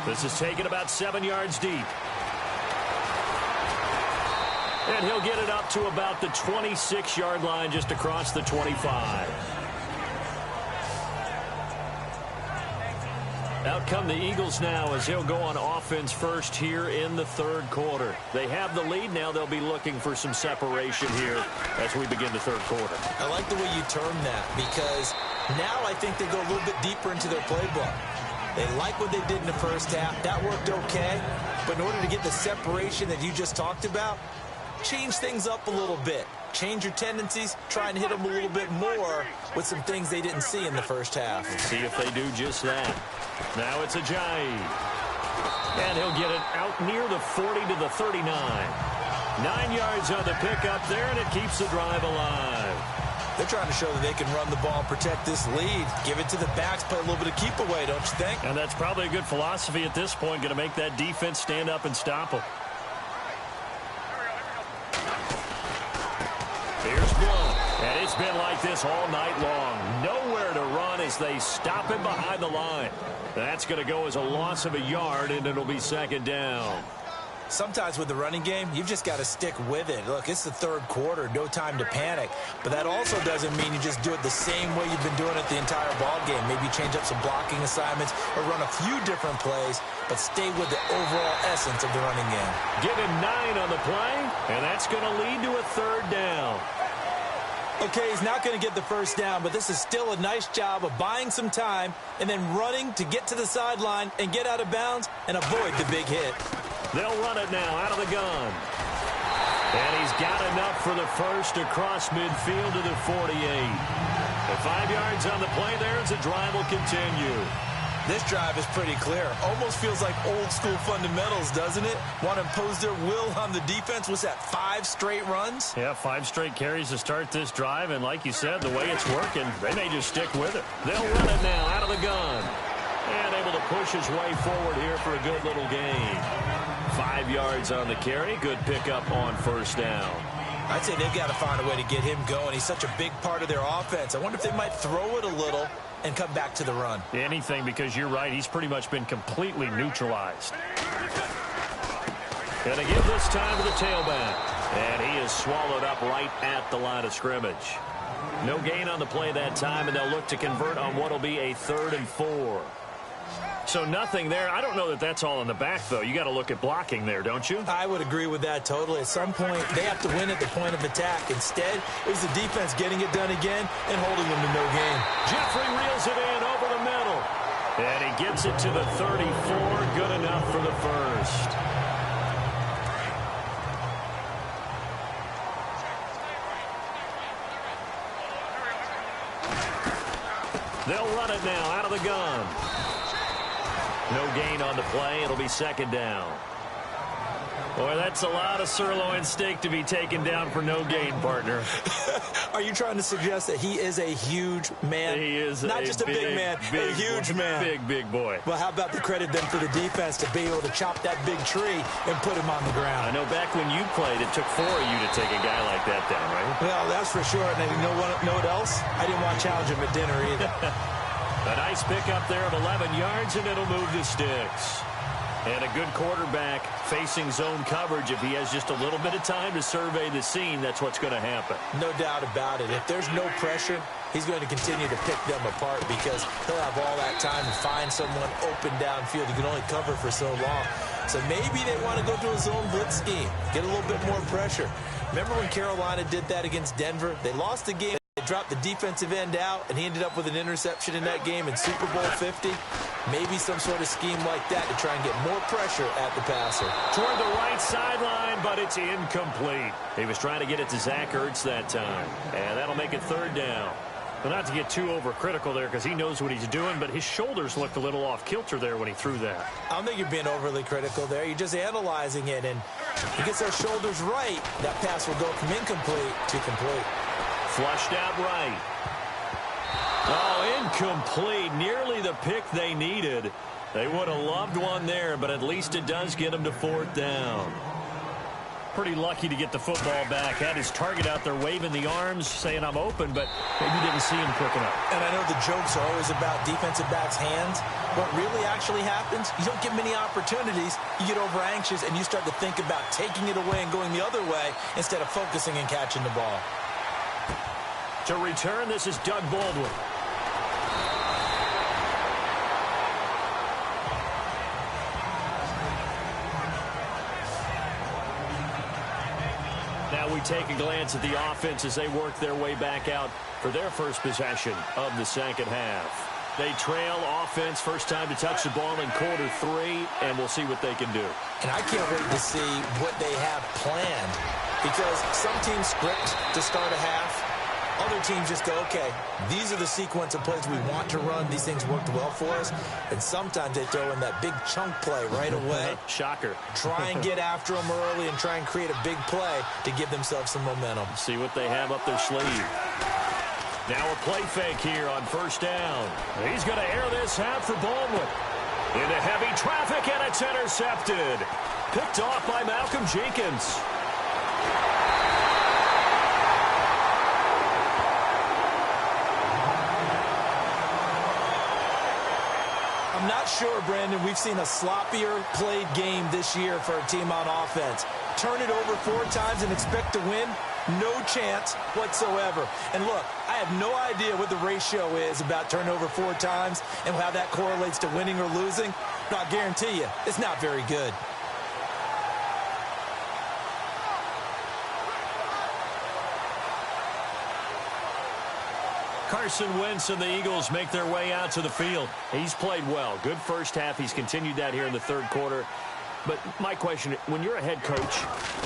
This is taken about 7 yards deep. And he'll get it up to about the 26-yard line, just across the 25. Out come the Eagles now as he'll go on offense first here in the 3rd quarter. They have the lead. Now they'll be looking for some separation here as we begin the 3rd quarter. I like the way you term that because now I think they go a little bit deeper into their playbook. They like what they did in the 1st half. That worked okay. But in order to get the separation that you just talked about, change things up a little bit. Change your tendencies, try and hit them a little bit more with some things they didn't see in the 1st half. Let's see if they do just that. Now it's Ajayi. And he'll get it out near the 40 to the 39. 9 yards on the pickup there, and it keeps the drive alive. They're trying to show that they can run the ball and protect this lead. Give it to the backs, play a little bit of keep away, don't you think? And that's probably a good philosophy at this point, going to make that defense stand up and stop them. Here's Blunt, and it's been like this all night long. Nowhere to run as they stop him behind the line. That's going to go as a loss of a yard, and it'll be 2nd down. Sometimes with the running game, you've just got to stick with it. Look, it's the 3rd quarter, no time to panic. But that also doesn't mean you just do it the same way you've been doing it the entire ball game. Maybe change up some blocking assignments or run a few different plays, but stay with the overall essence of the running game. Give him 9 on the play, and that's going to lead to a 3rd down. Okay, he's not going to get the 1st down, but this is still a nice job of buying some time and then running to get to the sideline and get out of bounds and avoid the big hit. They'll run it now out of the gun. And he's got enough for the 1st across midfield to the 48. The 5 yards on the play there as the drive will continue. This drive is pretty clear. Almost feels like old school fundamentals, doesn't it? Want to impose their will on the defense. Was that 5 straight runs? Yeah, 5 straight carries to start this drive. And like you said, the way it's working, they may just stick with it. They'll run it now out of the gun. And able to push his way forward here for a good little gain. 5 yards on the carry. Good pickup on first down. I'd say they've got to find a way to get him going. He's such a big part of their offense. I wonder if they might throw it a little and come back to the run. Anything, because you're right. He's pretty much been completely neutralized. Going to give this time to the tailback. And he is swallowed up right at the line of scrimmage. No gain on the play that time, and they'll look to convert on what will be a 3rd and 4. So nothing there. I don't know that that's all in the back, though. You got to look at blocking there, don't you? I would agree with that totally. At some point, they have to win at the point of attack. Instead, it was the defense getting it done again and holding them to no gain. Jeffrey reels it in over the middle. And he gets it to the 34. Good enough for the first. They'll run it now out of the gun. No gain on the play. It'll be 2nd down. Boy, that's a lot of sirloin steak to be taken down for no gain, partner. Are you trying to suggest that he is a huge man? He is not just a big man, a huge man. Big boy. Well, how about the credit then for the defense to be able to chop that big tree and put him on the ground? I know back when you played, it took 4 of you to take a guy like that down, right? Well, that's for sure. And you know what else? I didn't want to challenge him at dinner either. A nice pickup there of 11 yards, and it'll move the sticks. And a good quarterback facing zone coverage. If he has just a little bit of time to survey the scene, that's what's going to happen. No doubt about it. If there's no pressure, he's going to continue to pick them apart because he'll have all that time to find someone open downfield. You can only cover for so long. So maybe they want to go to a zone blitz scheme, get a little bit more pressure. Remember when Carolina did that against Denver? They lost the game. They dropped the defensive end out, and he ended up with an interception in that game in Super Bowl 50. Maybe some sort of scheme like that to try and get more pressure at the passer. Toward the right sideline, but it's incomplete. He was trying to get it to Zach Ertz that time, and that'll make it 3rd down. Well, not to get too overcritical there because he knows what he's doing, but his shoulders looked a little off kilter there when he threw that. I don't think you're being overly critical there. You're just analyzing it, and he gets those shoulders right. That pass will go from incomplete to complete. Flushed out right. Oh, incomplete. Nearly the pick they needed. They would have loved one there, but at least it does get them to 4th down. Pretty lucky to get the football back. Had his target out there waving the arms, saying I'm open, but maybe didn't see him quick enough. And I know the jokes are always about defensive backs' hands. What really actually happens, you don't get many opportunities. You get over anxious, and you start to think about taking it away and going the other way instead of focusing and catching the ball. To return, this is Doug Baldwin. Now we take a glance at the offense as they work their way back out for their first possession of the 2nd half. They trail offense, first time to touch the ball in quarter 3, and we'll see what they can do. And I can't wait to see what they have planned because some teams script to start a half. Other teams just go, okay, these are the sequence of plays we want to run. These things worked well for us. And sometimes they throw in that big chunk play right away. Shocker. Try and get after them early and try and create a big play to give themselves some momentum. See what they have up their sleeve. Now a play fake here on 1st down. He's going to air this out for Baldwin. Into heavy traffic, and it's intercepted. Picked off by Malcolm Jenkins. I'm not sure, Brandon, we've seen a sloppier played game this year for a team on offense. Turn it over 4 times and expect to win? No chance whatsoever. And look, I have no idea what the ratio is about turnover 4 times and how that correlates to winning or losing. But I guarantee you, it's not very good. Carson Wentz and the Eagles make their way out to the field. He's played well. Good first half. He's continued that here in the 3rd quarter. But my question, when you're a head coach,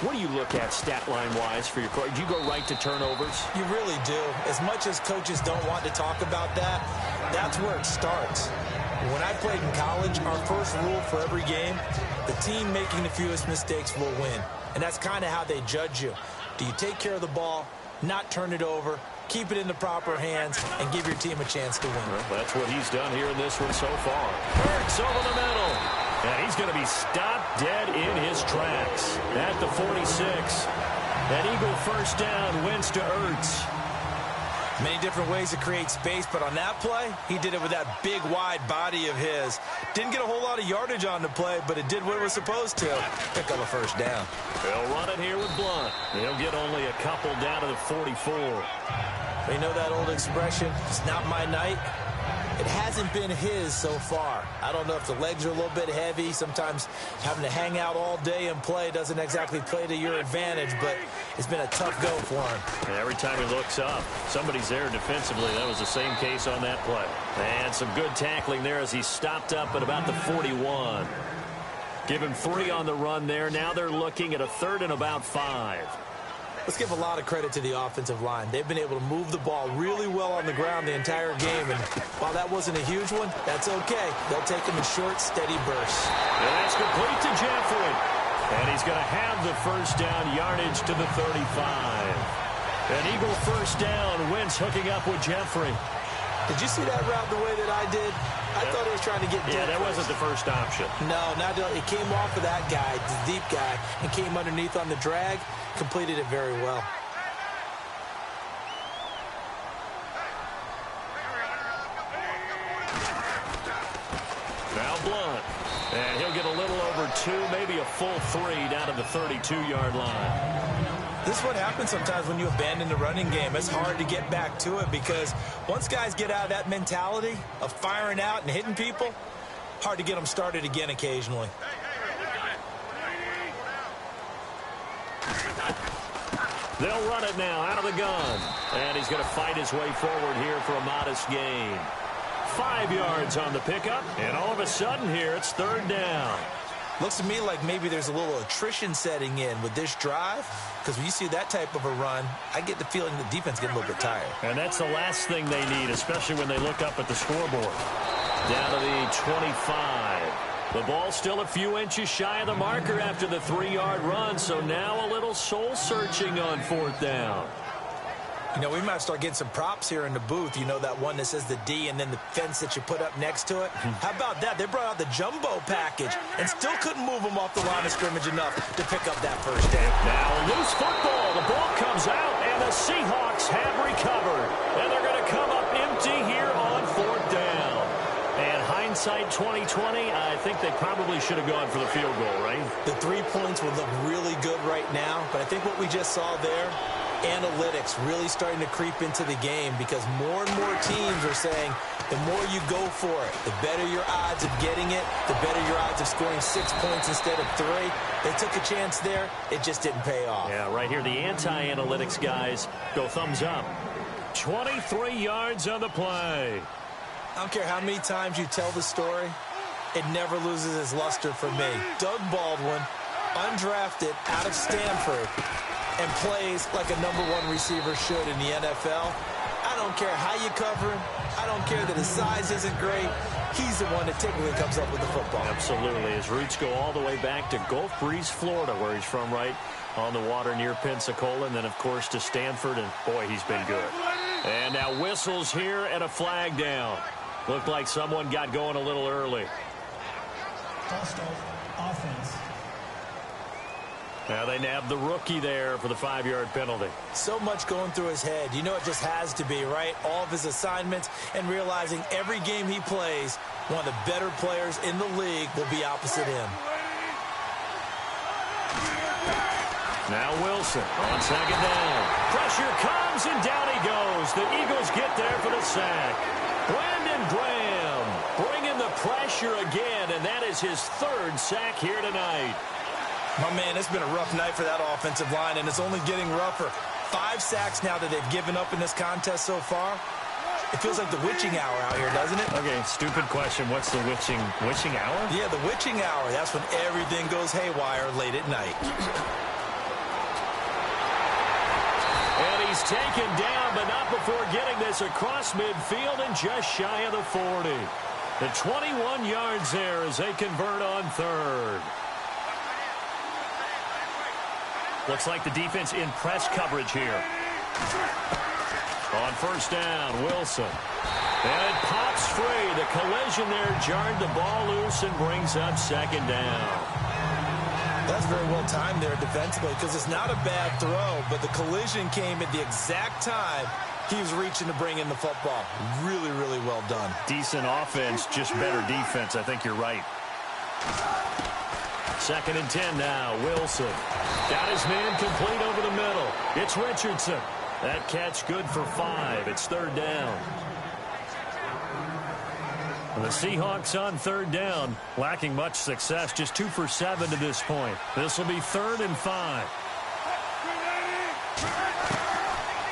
what do you look at stat line-wise for your coach? Do you go right to turnovers? You really do. As much as coaches don't want to talk about that, that's where it starts. When I played in college, our first rule for every game, the team making the fewest mistakes will win. And that's kind of how they judge you. Do you take care of the ball, not turn it over, keep it in the proper hands, and give your team a chance to win. Well, that's what he's done here in this one so far. Wentz over the middle. And he's going to be stopped dead in his tracks at the 46. An Eagle first down, Wentz to Ertz. Many different ways to create space, but on that play, he did it with that big, wide body of his. Didn't get a whole lot of yardage on the play, but it did what it was supposed to. Pick up a first down. They'll run it here with Blunt. He'll get only a couple down to the 44. You know that old expression, it's not my night? It hasn't been his so far. I don't know if the legs are a little bit heavy. Sometimes having to hang out all day and play doesn't exactly play to your advantage, but it's been a tough go for him. And every time he looks up, somebody's there defensively. That was the same case on that play. And some good tackling there as he stopped up at about the 41. Give him 3 on the run there. Now they're looking at a 3rd and about 5. Let's give a lot of credit to the offensive line. They've been able to move the ball really well on the ground the entire game, and while that wasn't a huge one, that's okay. They'll take them in short, steady bursts. And that's complete to Jeffrey. And he's going to have the first down yardage to the 35. An Eagle first down. Wentz hooking up with Jeffrey. Did you see that route the way that I did? I thought he was trying to get deep. Yeah, that wasn't the first option. No, it came off of that guy, the deep guy, and came underneath on the drag. Completed it very well. Now Blunt. And he'll get a little over 2, maybe a full 3 down to the 32-yard line. This is what happens sometimes when you abandon the running game. It's hard to get back to it because once guys get out of that mentality of firing out and hitting people, hard to get them started again occasionally. They'll run it now out of the gun. And he's going to fight his way forward here for a modest gain. 5 yards on the pickup. And all of a sudden here, it's 3rd down. Looks to me like maybe there's a little attrition setting in with this drive, because when you see that type of a run, I get the feeling the defense getting a little bit tired. And that's the last thing they need, especially when they look up at the scoreboard. Down to the 25. The ball still a few inches shy of the marker after the 3-yard run, so now a little soul-searching on 4th down. You know, we might start getting some props here in the booth. You know, that one that says the D and then the fence that you put up next to it? How about that? They brought out the jumbo package and still couldn't move them off the line of scrimmage enough to pick up that first down. Now loose football. The ball comes out, and the Seahawks have recovered. And they're going to come up empty here on 4th down. And hindsight 2020, I think they probably should have gone for the field goal, right? The 3 points would look really good right now, but I think what we just saw there, analytics really starting to creep into the game because more and more teams are saying the more you go for it, the better your odds of getting it, the better your odds of scoring 6 points instead of 3. They took a chance there. It just didn't pay off. Yeah, right here, the anti-analytics guys go thumbs up. 23 yards on the play. I don't care how many times you tell the story, it never loses its luster for me. Doug Baldwin, undrafted out of Stanford, and plays like a #1 receiver should in the NFL. I don't care how you cover him. I don't care that his size isn't great. He's the one that typically comes up with the football. Absolutely. His roots go all the way back to Gulf Breeze, Florida, where he's from, right on the water near Pensacola, and then, of course, to Stanford, and, boy, he's been good. And now whistles here and a flag down. Looked like someone got going a little early. False start, offense. Now they nabbed the rookie there for the 5-yard penalty. So much going through his head. You know it just has to be, right? All of his assignments and realizing every game he plays, one of the better players in the league will be opposite him. Now Wilson on 2nd down. Pressure comes and down he goes. The Eagles get there for the sack. Brandon Graham bringing the pressure again, and that is his 3rd sack here tonight. My man, it's been a rough night for that offensive line, and it's only getting rougher. 5 sacks now that they've given up in this contest so far. It feels like the witching hour out here, doesn't it? Okay, stupid question. What's the witching hour? Yeah, the witching hour. That's when everything goes haywire late at night. And he's taken down, but not before getting this across midfield and just shy of the 40. The 21 yards there as they convert on 3rd. Looks like the defense in press coverage here. On first down, Wilson. And it pops free. The collision there jarred the ball loose and brings up second down. That's very well timed there defensively because it's not a bad throw, but the collision came at the exact time he was reaching to bring in the football. Really, really well done. Decent offense, just better defense. I think you're right. Second and 10 now. Wilson got his man complete over the middle. It's Richardson. That catch good for 5. It's third down. The Seahawks on third down, lacking much success, just 2 for 7 to this point. This will be 3rd and 5.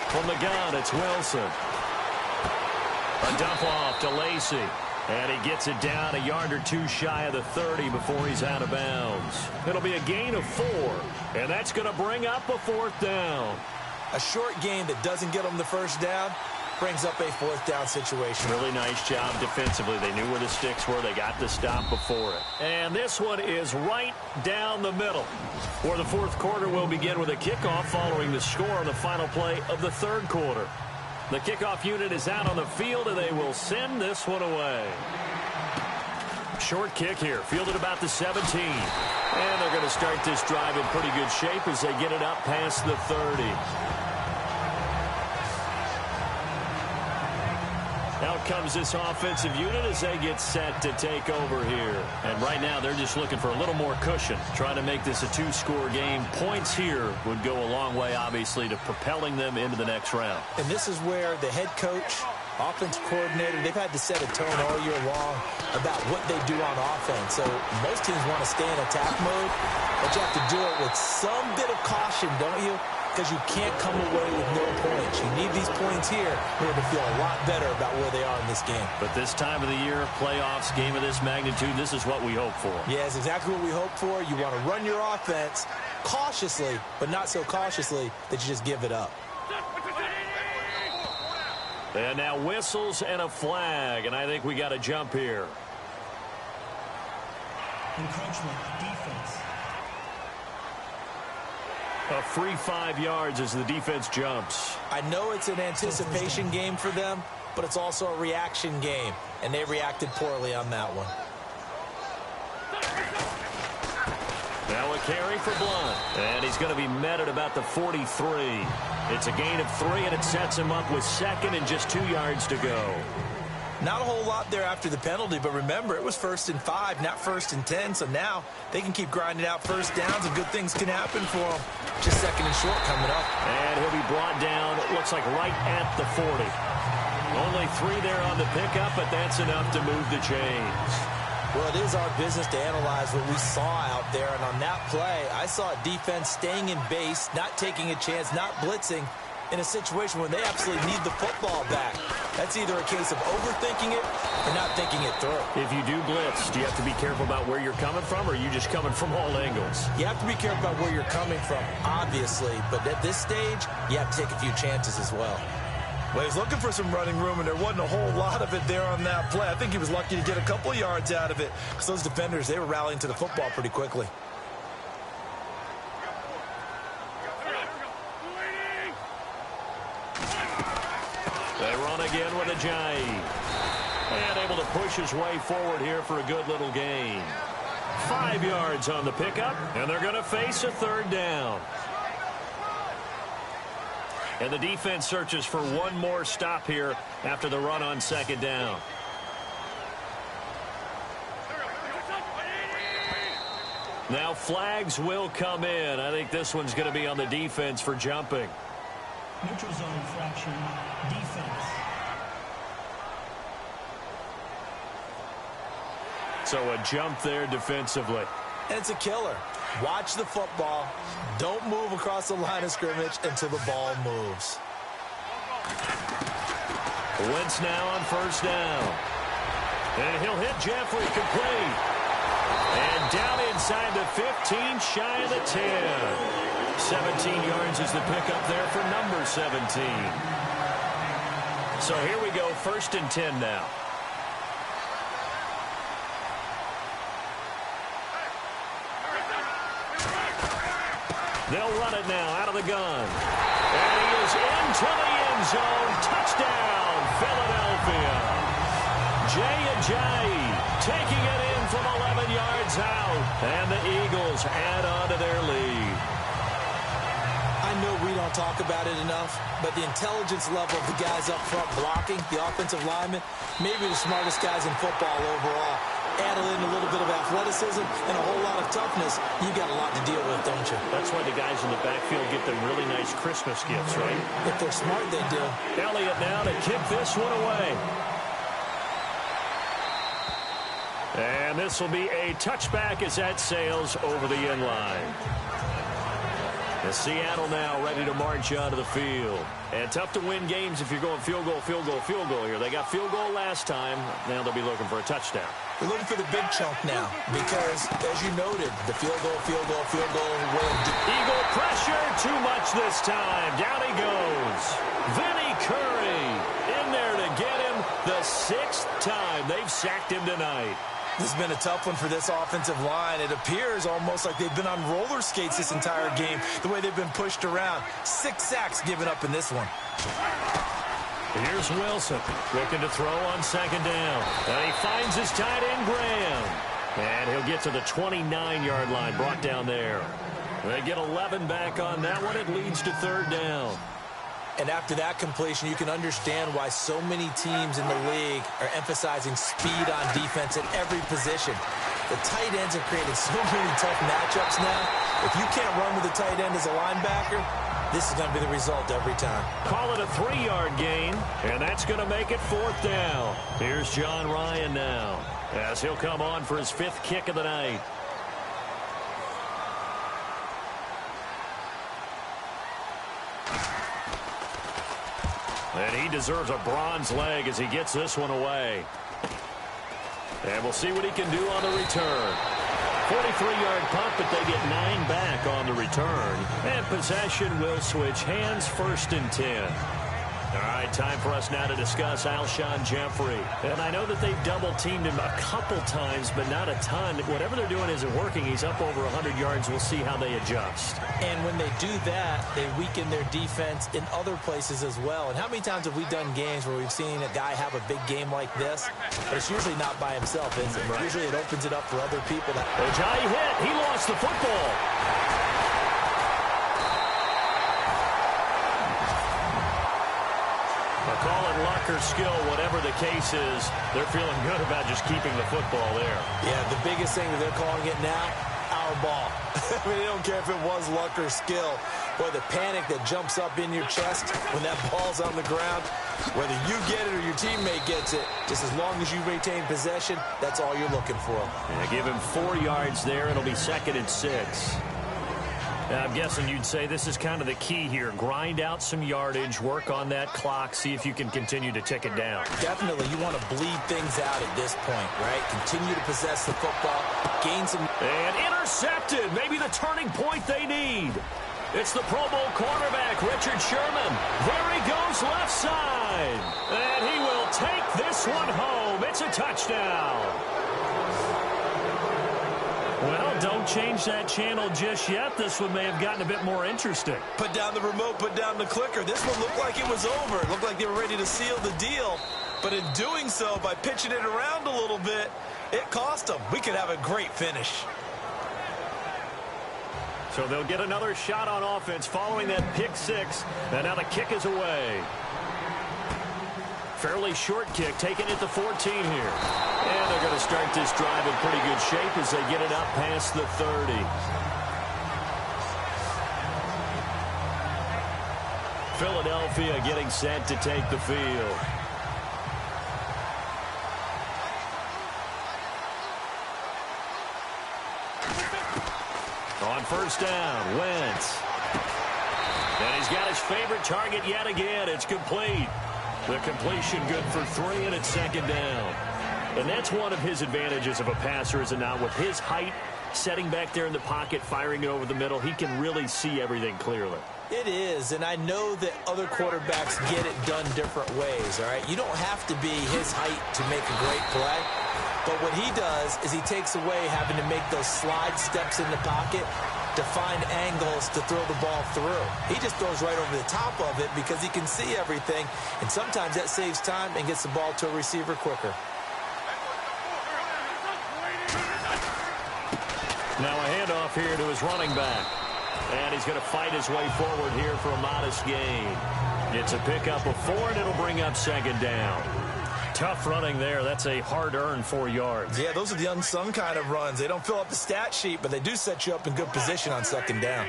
From the gun, it's Wilson. A dump off to Lacy. And he gets it down a yard or 2 shy of the 30 before he's out of bounds. It'll be a gain of 4, and that's going to bring up a 4th down. A short gain that doesn't get them the first down brings up a 4th down situation. Really nice job defensively. They knew where the sticks were. They got the stop before it. And this one is right down the middle. For the 4th quarter, we'll begin with a kickoff following the score on the final play of the 3rd quarter. The kickoff unit is out on the field, and they will send this one away. Short kick here, fielded about the 17. And they're going to start this drive in pretty good shape as they get it up past the 30. Out comes this offensive unit as they get set to take over here. And right now they're just looking for a little more cushion, trying to make this a 2-score game. Points here would go a long way, obviously, to propelling them into the next round. And this is where the head coach, offensive coordinator, they've had to set a tone all year long about what they do on offense. So most teams want to stay in attack mode, but you have to do it with some bit of caution, don't you? Because you can't come away with no points. You need these points here in order to feel a lot better about where they are in this game. But this time of the year, playoffs, game of this magnitude, this is what we hope for. Yeah, it's exactly what we hope for. You want to run your offense cautiously, but not so cautiously that you just give it up. And now whistles and a flag, and I think we got a jump here. Encroachment, defense. A free 5 yards as the defense jumps. I know it's an anticipation game for them, but it's also a reaction game, and they reacted poorly on that one. Now a carry for Blunt, and he's going to be met at about the 43. It's a gain of 3, and it sets him up with 2nd and just 2 yards to go. Not a whole lot there after the penalty, but remember, it was 1st and 5, not 1st and 10, so now they can keep grinding out first downs, and good things can happen for them. Just 2nd and short coming up. And he'll be brought down, it looks like right at the 40. Only 3 there on the pickup, but that's enough to move the chains. Well, it is our business to analyze what we saw out there, and on that play, I saw a defense staying in base, not taking a chance, not blitzing, in a situation where they absolutely need the football back. That's either a case of overthinking it or not thinking it through. If you do blitz, do you have to be careful about where you're coming from, or are you just coming from all angles? You have to be careful about where you're coming from, obviously, but at this stage, you have to take a few chances as well. Well, he's looking for some running room, and there wasn't a whole lot of it there on that play. I think he was lucky to get a couple of yards out of it, because those defenders, they were rallying to the football pretty quickly. They run again with Ajayi. And able to push his way forward here for a good little gain. 5 yards on the pickup, and they're going to face a 3rd down. And the defense searches for one more stop here after the run on 2nd down. Now flags will come in. I think this one's going to be on the defense for jumping. Neutral zone infraction, defense. So a jump there defensively. And it's a killer. Watch the football. Don't move across the line of scrimmage until the ball moves. Wentz now on 1st down. And he'll hit Jeffrey complete. And down inside the 15, shy of the 10. 17 yards is the pickup there for number 17. So here we go, 1st and 10 now. They'll run it now out of the gun. And he is into the end end zone. Touchdown, Philadelphia. Jay Ajayi taking it in from 11 yards out. And the Eagles add on to their lead. I know we don't talk about it enough, but the intelligence level of the guys up front blocking, the offensive linemen, maybe the smartest guys in football overall. Add in a little bit of athleticism and a whole lot of toughness, you got a lot to deal with, don't you? That's why the guys in the backfield get them really nice Christmas gifts, right? If they're smart, they do. Elliott now to kick this one away. And this will be a touchback as that sails over the end line. And Seattle now ready to march onto the field. And tough to win games if you're going field goal, field goal, field goal here. They got field goal last time. Now they'll be looking for a touchdown. We're looking for the big chunk now because, as you noted, the field goal will do. Eagle pressure, too much this time. Down he goes. Vinny Curry in there to get him the 6th time they've sacked him tonight. This has been a tough one for this offensive line. It appears almost like they've been on roller skates this entire game, the way they've been pushed around. 6 sacks given up in this one. Here's Wilson looking to throw on 2nd down. And he finds his tight end, Graham. And he'll get to the 29-yard line, brought down there. They get 11 back on that one. It leads to 3rd down. And after that completion, you can understand why so many teams in the league are emphasizing speed on defense at every position. The tight ends have created so many tough matchups now. If you can't run with the tight end as a linebacker, this is going to be the result every time. Call it a 3-yard gain, and that's going to make it 4th down. Here's John Ryan now, as he'll come on for his 5th kick of the night. And he deserves a bronze leg as he gets this one away. And we'll see what he can do on the return. 43-yard punt, but they get 9 back on the return. And possession will switch hands, 1st and 10. All right, time for us now to discuss Alshon Jeffrey. And I know that they've double-teamed him a couple times, but not a ton. Whatever they're doing isn't working. He's up over 100 yards. We'll see how they adjust. And when they do that, they weaken their defense in other places as well. And how many times have we done games where we've seen a guy have a big game like this? But it's usually not by himself, is it? Right. Usually it opens it up for other people. Ajayi hit. He lost the football. Call it luck or skill, whatever the case is, they're feeling good about just keeping the football there. Yeah, the biggest thing that they're calling it now, our ball. I mean, they don't care if it was luck or skill. Boy, the panic that jumps up in your chest when that ball's on the ground, whether you get it or your teammate gets it, just as long as you retain possession, that's all you're looking for. Yeah, give him 4 yards there. It'll be 2nd and 6. I'm guessing you'd say this is kind of the key here. Grind out some yardage, work on that clock, see if you can continue to tick it down. Definitely, you want to bleed things out at this point, right? Continue to possess the football, gain some... And intercepted, maybe the turning point they need. It's the Pro Bowl cornerback, Richard Sherman. There he goes, left side. And he will take this one home. It's a touchdown. Well, don't change that channel just yet. This one may have gotten a bit more interesting. Put down the remote, put down the clicker. This one looked like it was over. It looked like they were ready to seal the deal. But in doing so, by pitching it around a little bit, it cost them. We could have a great finish. So they'll get another shot on offense following that pick 6. And now the kick is away. Fairly short kick, taken at the 14 here. And they're going to start this drive in pretty good shape as they get it up past the 30. Philadelphia getting set to take the field. On 1st down, Wentz. And he's got his favorite target yet again. It's complete. The completion good for 3, and it's 2nd down. And that's one of his advantages of a passer, is it not? With his height, setting back there in the pocket, firing it over the middle, he can really see everything clearly. It is, and I know that other quarterbacks get it done different ways, all right? You don't have to be his height to make a great play. But what he does is he takes away having to make those slide steps in the pocket. to find angles to throw the ball through. He just throws right over the top of it because he can see everything, and sometimes that saves time and gets the ball to a receiver quicker. Now a handoff here to his running back. And he's going to fight his way forward here for a modest gain. It's a pickup of 4, and it'll bring up second down. Tough running there. That's a hard-earned 4 yards. Yeah, those are the unsung kind of runs. They don't fill up the stat sheet, but they do set you up in good position on second down.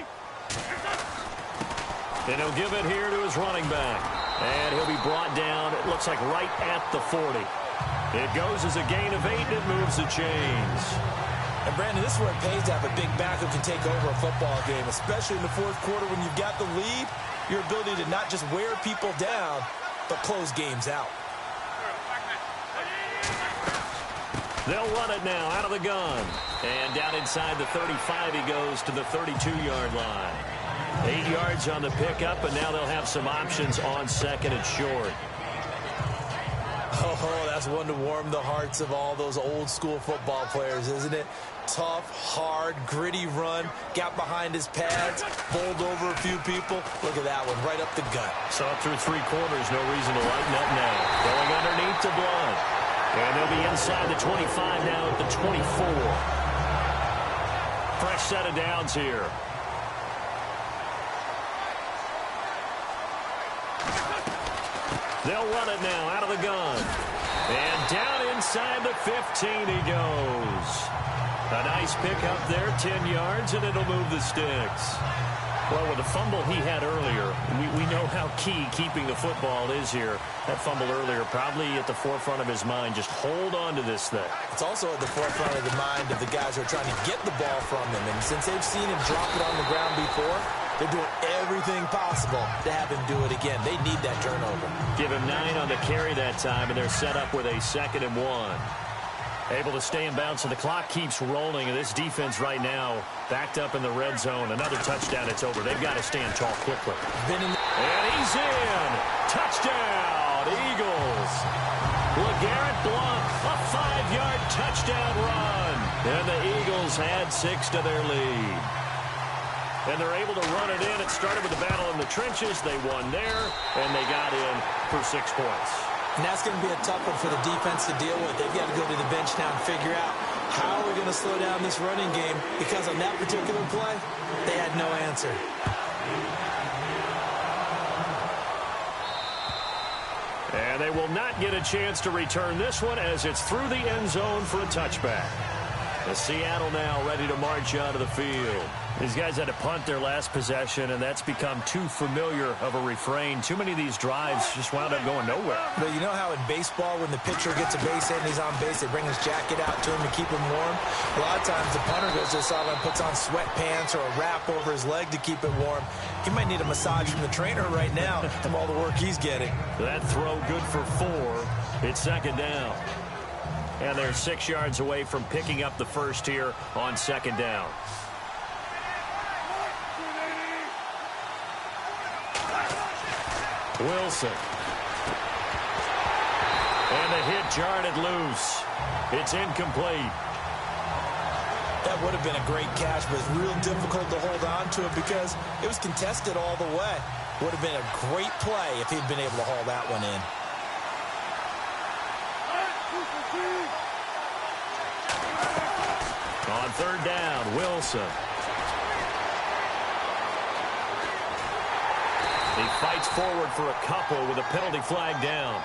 And he'll give it here to his running back. And he'll be brought down, it looks like right at the 40. It goes as a gain of 8, and it moves the chains. And, Brandon, this is where it pays to have a big back who can take over a football game, especially in the fourth quarter when you've got the lead, your ability to not just wear people down, but close games out. They'll run it now out of the gun. And down inside the 35, he goes to the 32-yard line. 8 yards on the pickup, and now they'll have some options on second and short. Oh, that's one to warm the hearts of all those old-school football players, isn't it? Tough, hard, gritty run, got behind his pads, bowled over a few people. Look at that one, right up the gut. So through 3 quarters, no reason to lighten up now. Going underneath to Blunt. And they'll be inside the 25 now at the 24. Fresh set of downs here. They'll run it now out of the gun. And down inside the 15 he goes. A nice pickup there, 10 yards, and it'll move the sticks. Well, with the fumble he had earlier, we know how key keeping the football is here. That fumble earlier probably at the forefront of his mind. Just hold on to this thing. It's also at the forefront of the mind of the guys who are trying to get the ball from him. And since they've seen him drop it on the ground before, they're doing everything possible to have him do it again. They need that turnover. Give him 9 on the carry that time, and they're set up with a 2nd and 1. Able to stay in bounds, so the clock keeps rolling, and this defense right now backed up in the red zone. Another touchdown, it's over. They've got to stand tall quickly. And he's in. Touchdown, Eagles. LeGarrette Blount, a 5-yard touchdown run. And the Eagles add 6 to their lead. And they're able to run it in. It started with the battle in the trenches. They won there, and they got in for 6 points. And that's going to be a tough one for the defense to deal with. They've got to go to the bench now and figure out how we're going to slow down this running game, because on that particular play, they had no answer. And they will not get a chance to return this one as it's through the end zone for a touchback. The Seattle now ready to march out of the field. These guys had to punt their last possession, and that's become too familiar of a refrain. Too many of these drives just wound up going nowhere. But you know how in baseball, when the pitcher gets a base hit and he's on base, they bring his jacket out to him to keep him warm? A lot of times the punter goes to the sideline, puts on sweatpants or a wrap over his leg to keep it warm. He might need a massage from the trainer right now from all the work he's getting. That throw good for 4. It's 2nd down. And they're 6 yards away from picking up the first here on 2nd down. Wilson. And the hit jarred it loose. It's incomplete. That would have been a great catch, but it's real difficult to hold on to it because it was contested all the way. Would have been a great play if he'd been able to haul that one in. On 3rd down, Wilson. He fights forward for a couple with a penalty flag down.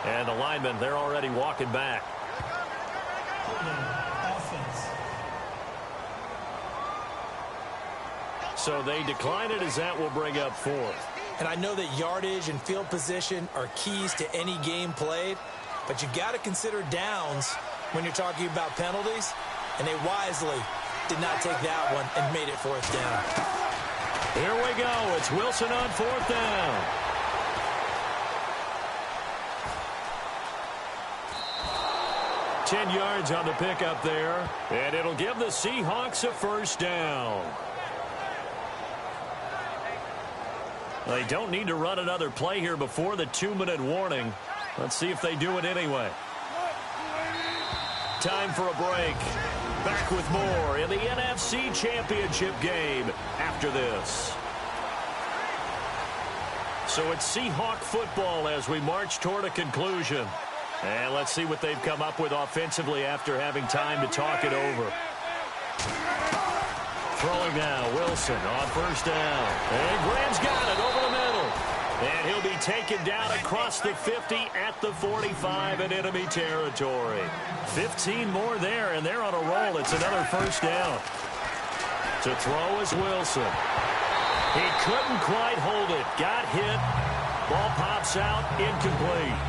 And the linemen, they're already walking back. So they decline it as that will bring up 4th. And I know that yardage and field position are keys to any game played, but you've got to consider downs when you're talking about penalties. And they wisely did not take that one and made it 4th down. Here we go. It's Wilson on 4th down. $10 yards on the pickup there. And it'll give the Seahawks a 1st down. They don't need to run another play here before the 2-minute warning. Let's see if they do it anyway. Time for a break. Back with more in the NFC Championship game after this. So it's Seahawk football as we march toward a conclusion. And let's see what they've come up with offensively after having time to talk it over. Throwing now, Wilson on first down. And Graham's got it over the middle. And he'll be taken down across the 50 at the 45 in enemy territory. 15 more there, and they're on a roll. It's another first down. To throw is Wilson. He couldn't quite hold it. Got hit. Ball pops out, incomplete.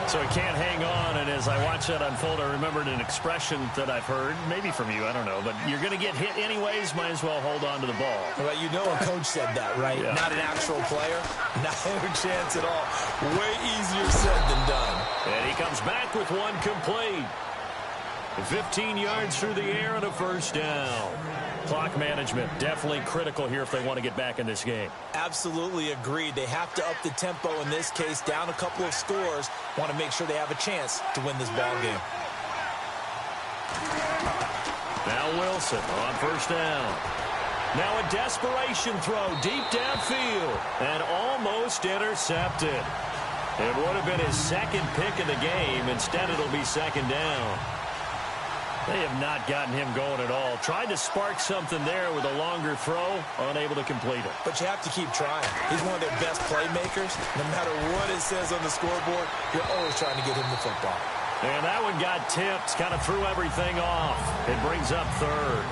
So he can't hang on, and as I watch that unfold, I remembered an expression that I've heard, maybe from you, I don't know, but you're going to get hit anyways, might as well hold on to the ball. Well, you know a coach said that, right? Yeah. Not an actual player. Not a chance at all. Way easier said than done. And he comes back with one complete. 15 yards through the air and a first down. Clock management definitely critical here if they want to get back in this game. Absolutely agreed. They have to up the tempo in this case, down a couple of scores. Want to make sure they have a chance to win this ball game. Now Wilson on first down. Now a desperation throw deep downfield and almost intercepted. It would have been his second pick of the game. Instead, it'll be second down. They have not gotten him going at all. Tried to spark something there with a longer throw, unable to complete it. But you have to keep trying. He's one of their best playmakers. No matter what it says on the scoreboard, you're always trying to get him the football. And that one got tipped, kind of threw everything off. It brings up third.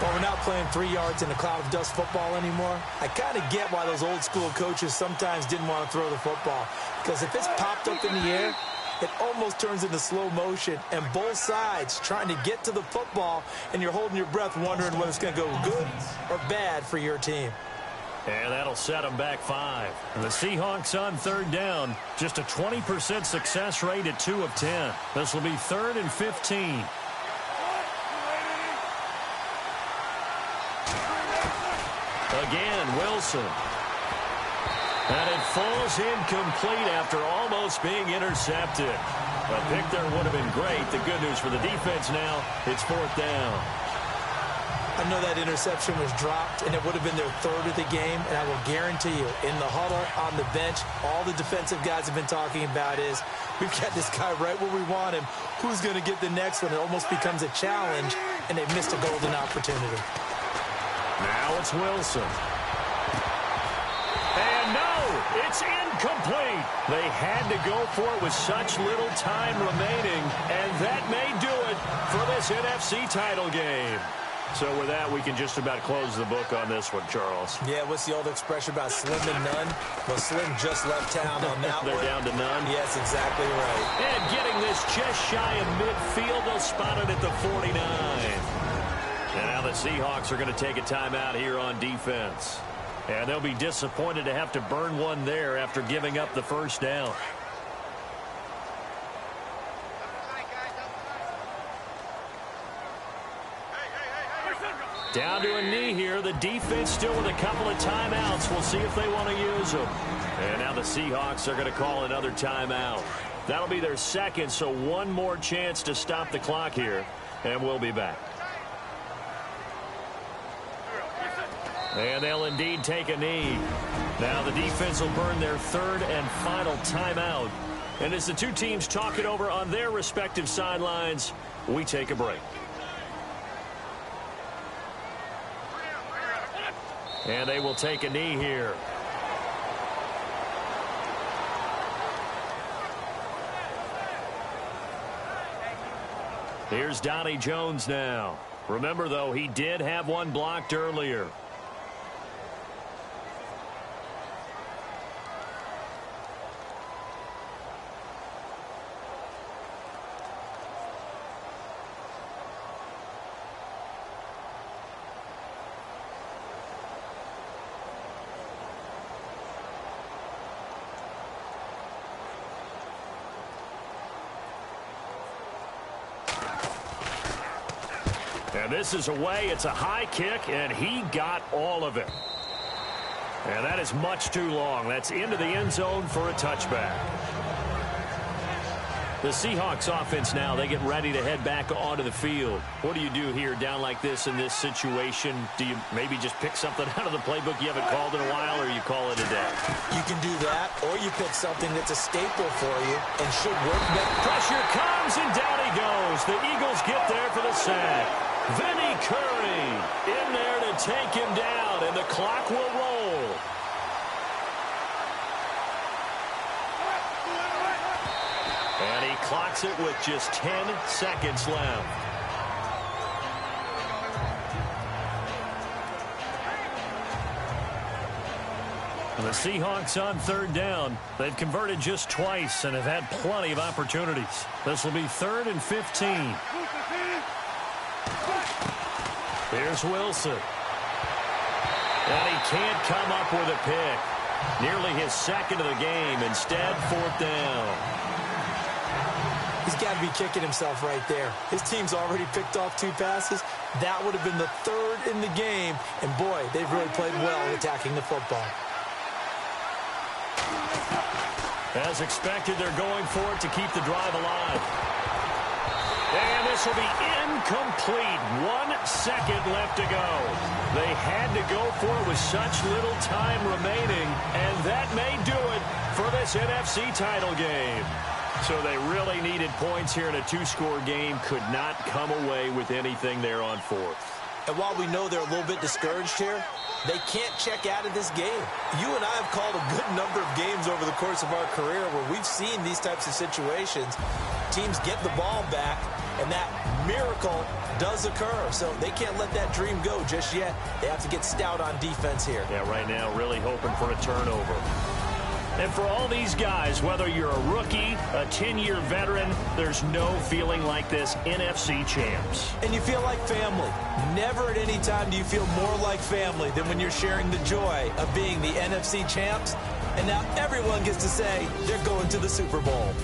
Well, we're not playing 3 yards in a cloud of dust football anymore. I kind of get why those old school coaches sometimes didn't want to throw the football. Because if it's popped up in the air, it almost turns into slow motion, and both sides trying to get to the football, and you're holding your breath wondering whether it's going to go good or bad for your team. And that'll set them back 5. And the Seahawks on third down, just a 20% success rate at 2 of 10. This will be 3rd and 15. Again, Wilson. And it falls incomplete after almost being intercepted. A pick there would have been great. The good news for the defense now, it's 4th down. I know that interception was dropped, and it would have been their 3rd of the game, and I will guarantee you, in the huddle, on the bench, all the defensive guys have been talking about is, we've got this guy right where we want him. Who's going to get the next one? It almost becomes a challenge, and they've missed a golden opportunity. Now it's Wilson. And no, it's incomplete. They had to go for it with such little time remaining, and that may do it for this NFC title game. So with that, we can just about close the book on this one, Charles. Yeah, what's the old expression about slim and none? Well, Slim just left town on that They're one. down to none? Yes, exactly right. And getting this just shy of midfield, they'll spot it at the 49. And now the Seahawks are going to take a timeout here on defense. And they'll be disappointed to have to burn one there after giving up the first down. Down to a knee here. The defense still with a couple of timeouts. We'll see if they want to use them. And now the Seahawks are going to call another timeout. That'll be their second, so one more chance to stop the clock here. And we'll be back. And they'll indeed take a knee. Now the defense will burn their 3rd and final timeout. And as the two teams talk it over on their respective sidelines, we take a break. And they will take a knee here. Here's Donnie Jones now. Remember, though, he did have one blocked earlier. And this is away. It's a high kick, and he got all of it. And that is much too long. That's into the end zone for a touchback. The Seahawks offense now, they get ready to head back onto the field. What do you do here down like this in this situation? Do you maybe just pick something out of the playbook you haven't called in a while, or you call it a day? You can do that, or you pick something that's a staple for you and should work better. Pressure comes, and down he goes. The Eagles get there for the sack. Vinny Curry in there to take him down, and the clock will roll. And he clocks it with just 10 seconds left. And the Seahawks on third down. They've converted just twice and have had plenty of opportunities. This will be 3rd and 15. Here's Wilson. And he can't come up with a pick. Nearly his second of the game. Instead, 4th down. He's got to be kicking himself right there. His team's already picked off 2 passes. That would have been the 3rd in the game. And, boy, they've really played well attacking the football. As expected, they're going for it to keep the drive alive. And this will be incomplete. 1 second left to go. They had to go for it with such little time remaining, and that may do it for this NFC title game. So they really needed points here in a 2-score game. Could not come away with anything there on 4th. And while we know they're a little bit discouraged here, they can't check out of this game. You and I have called a good number of games over the course of our career where we've seen these types of situations. Teams get the ball back, and that miracle does occur. So they can't let that dream go just yet. They have to get stout on defense here. Yeah, right now really hoping for a turnover. And for all these guys, whether you're a rookie, a 10-year veteran, there's no feeling like this NFC champs. And you feel like family. Never at any time do you feel more like family than when you're sharing the joy of being the NFC champs. And now everyone gets to say they're going to the Super Bowl.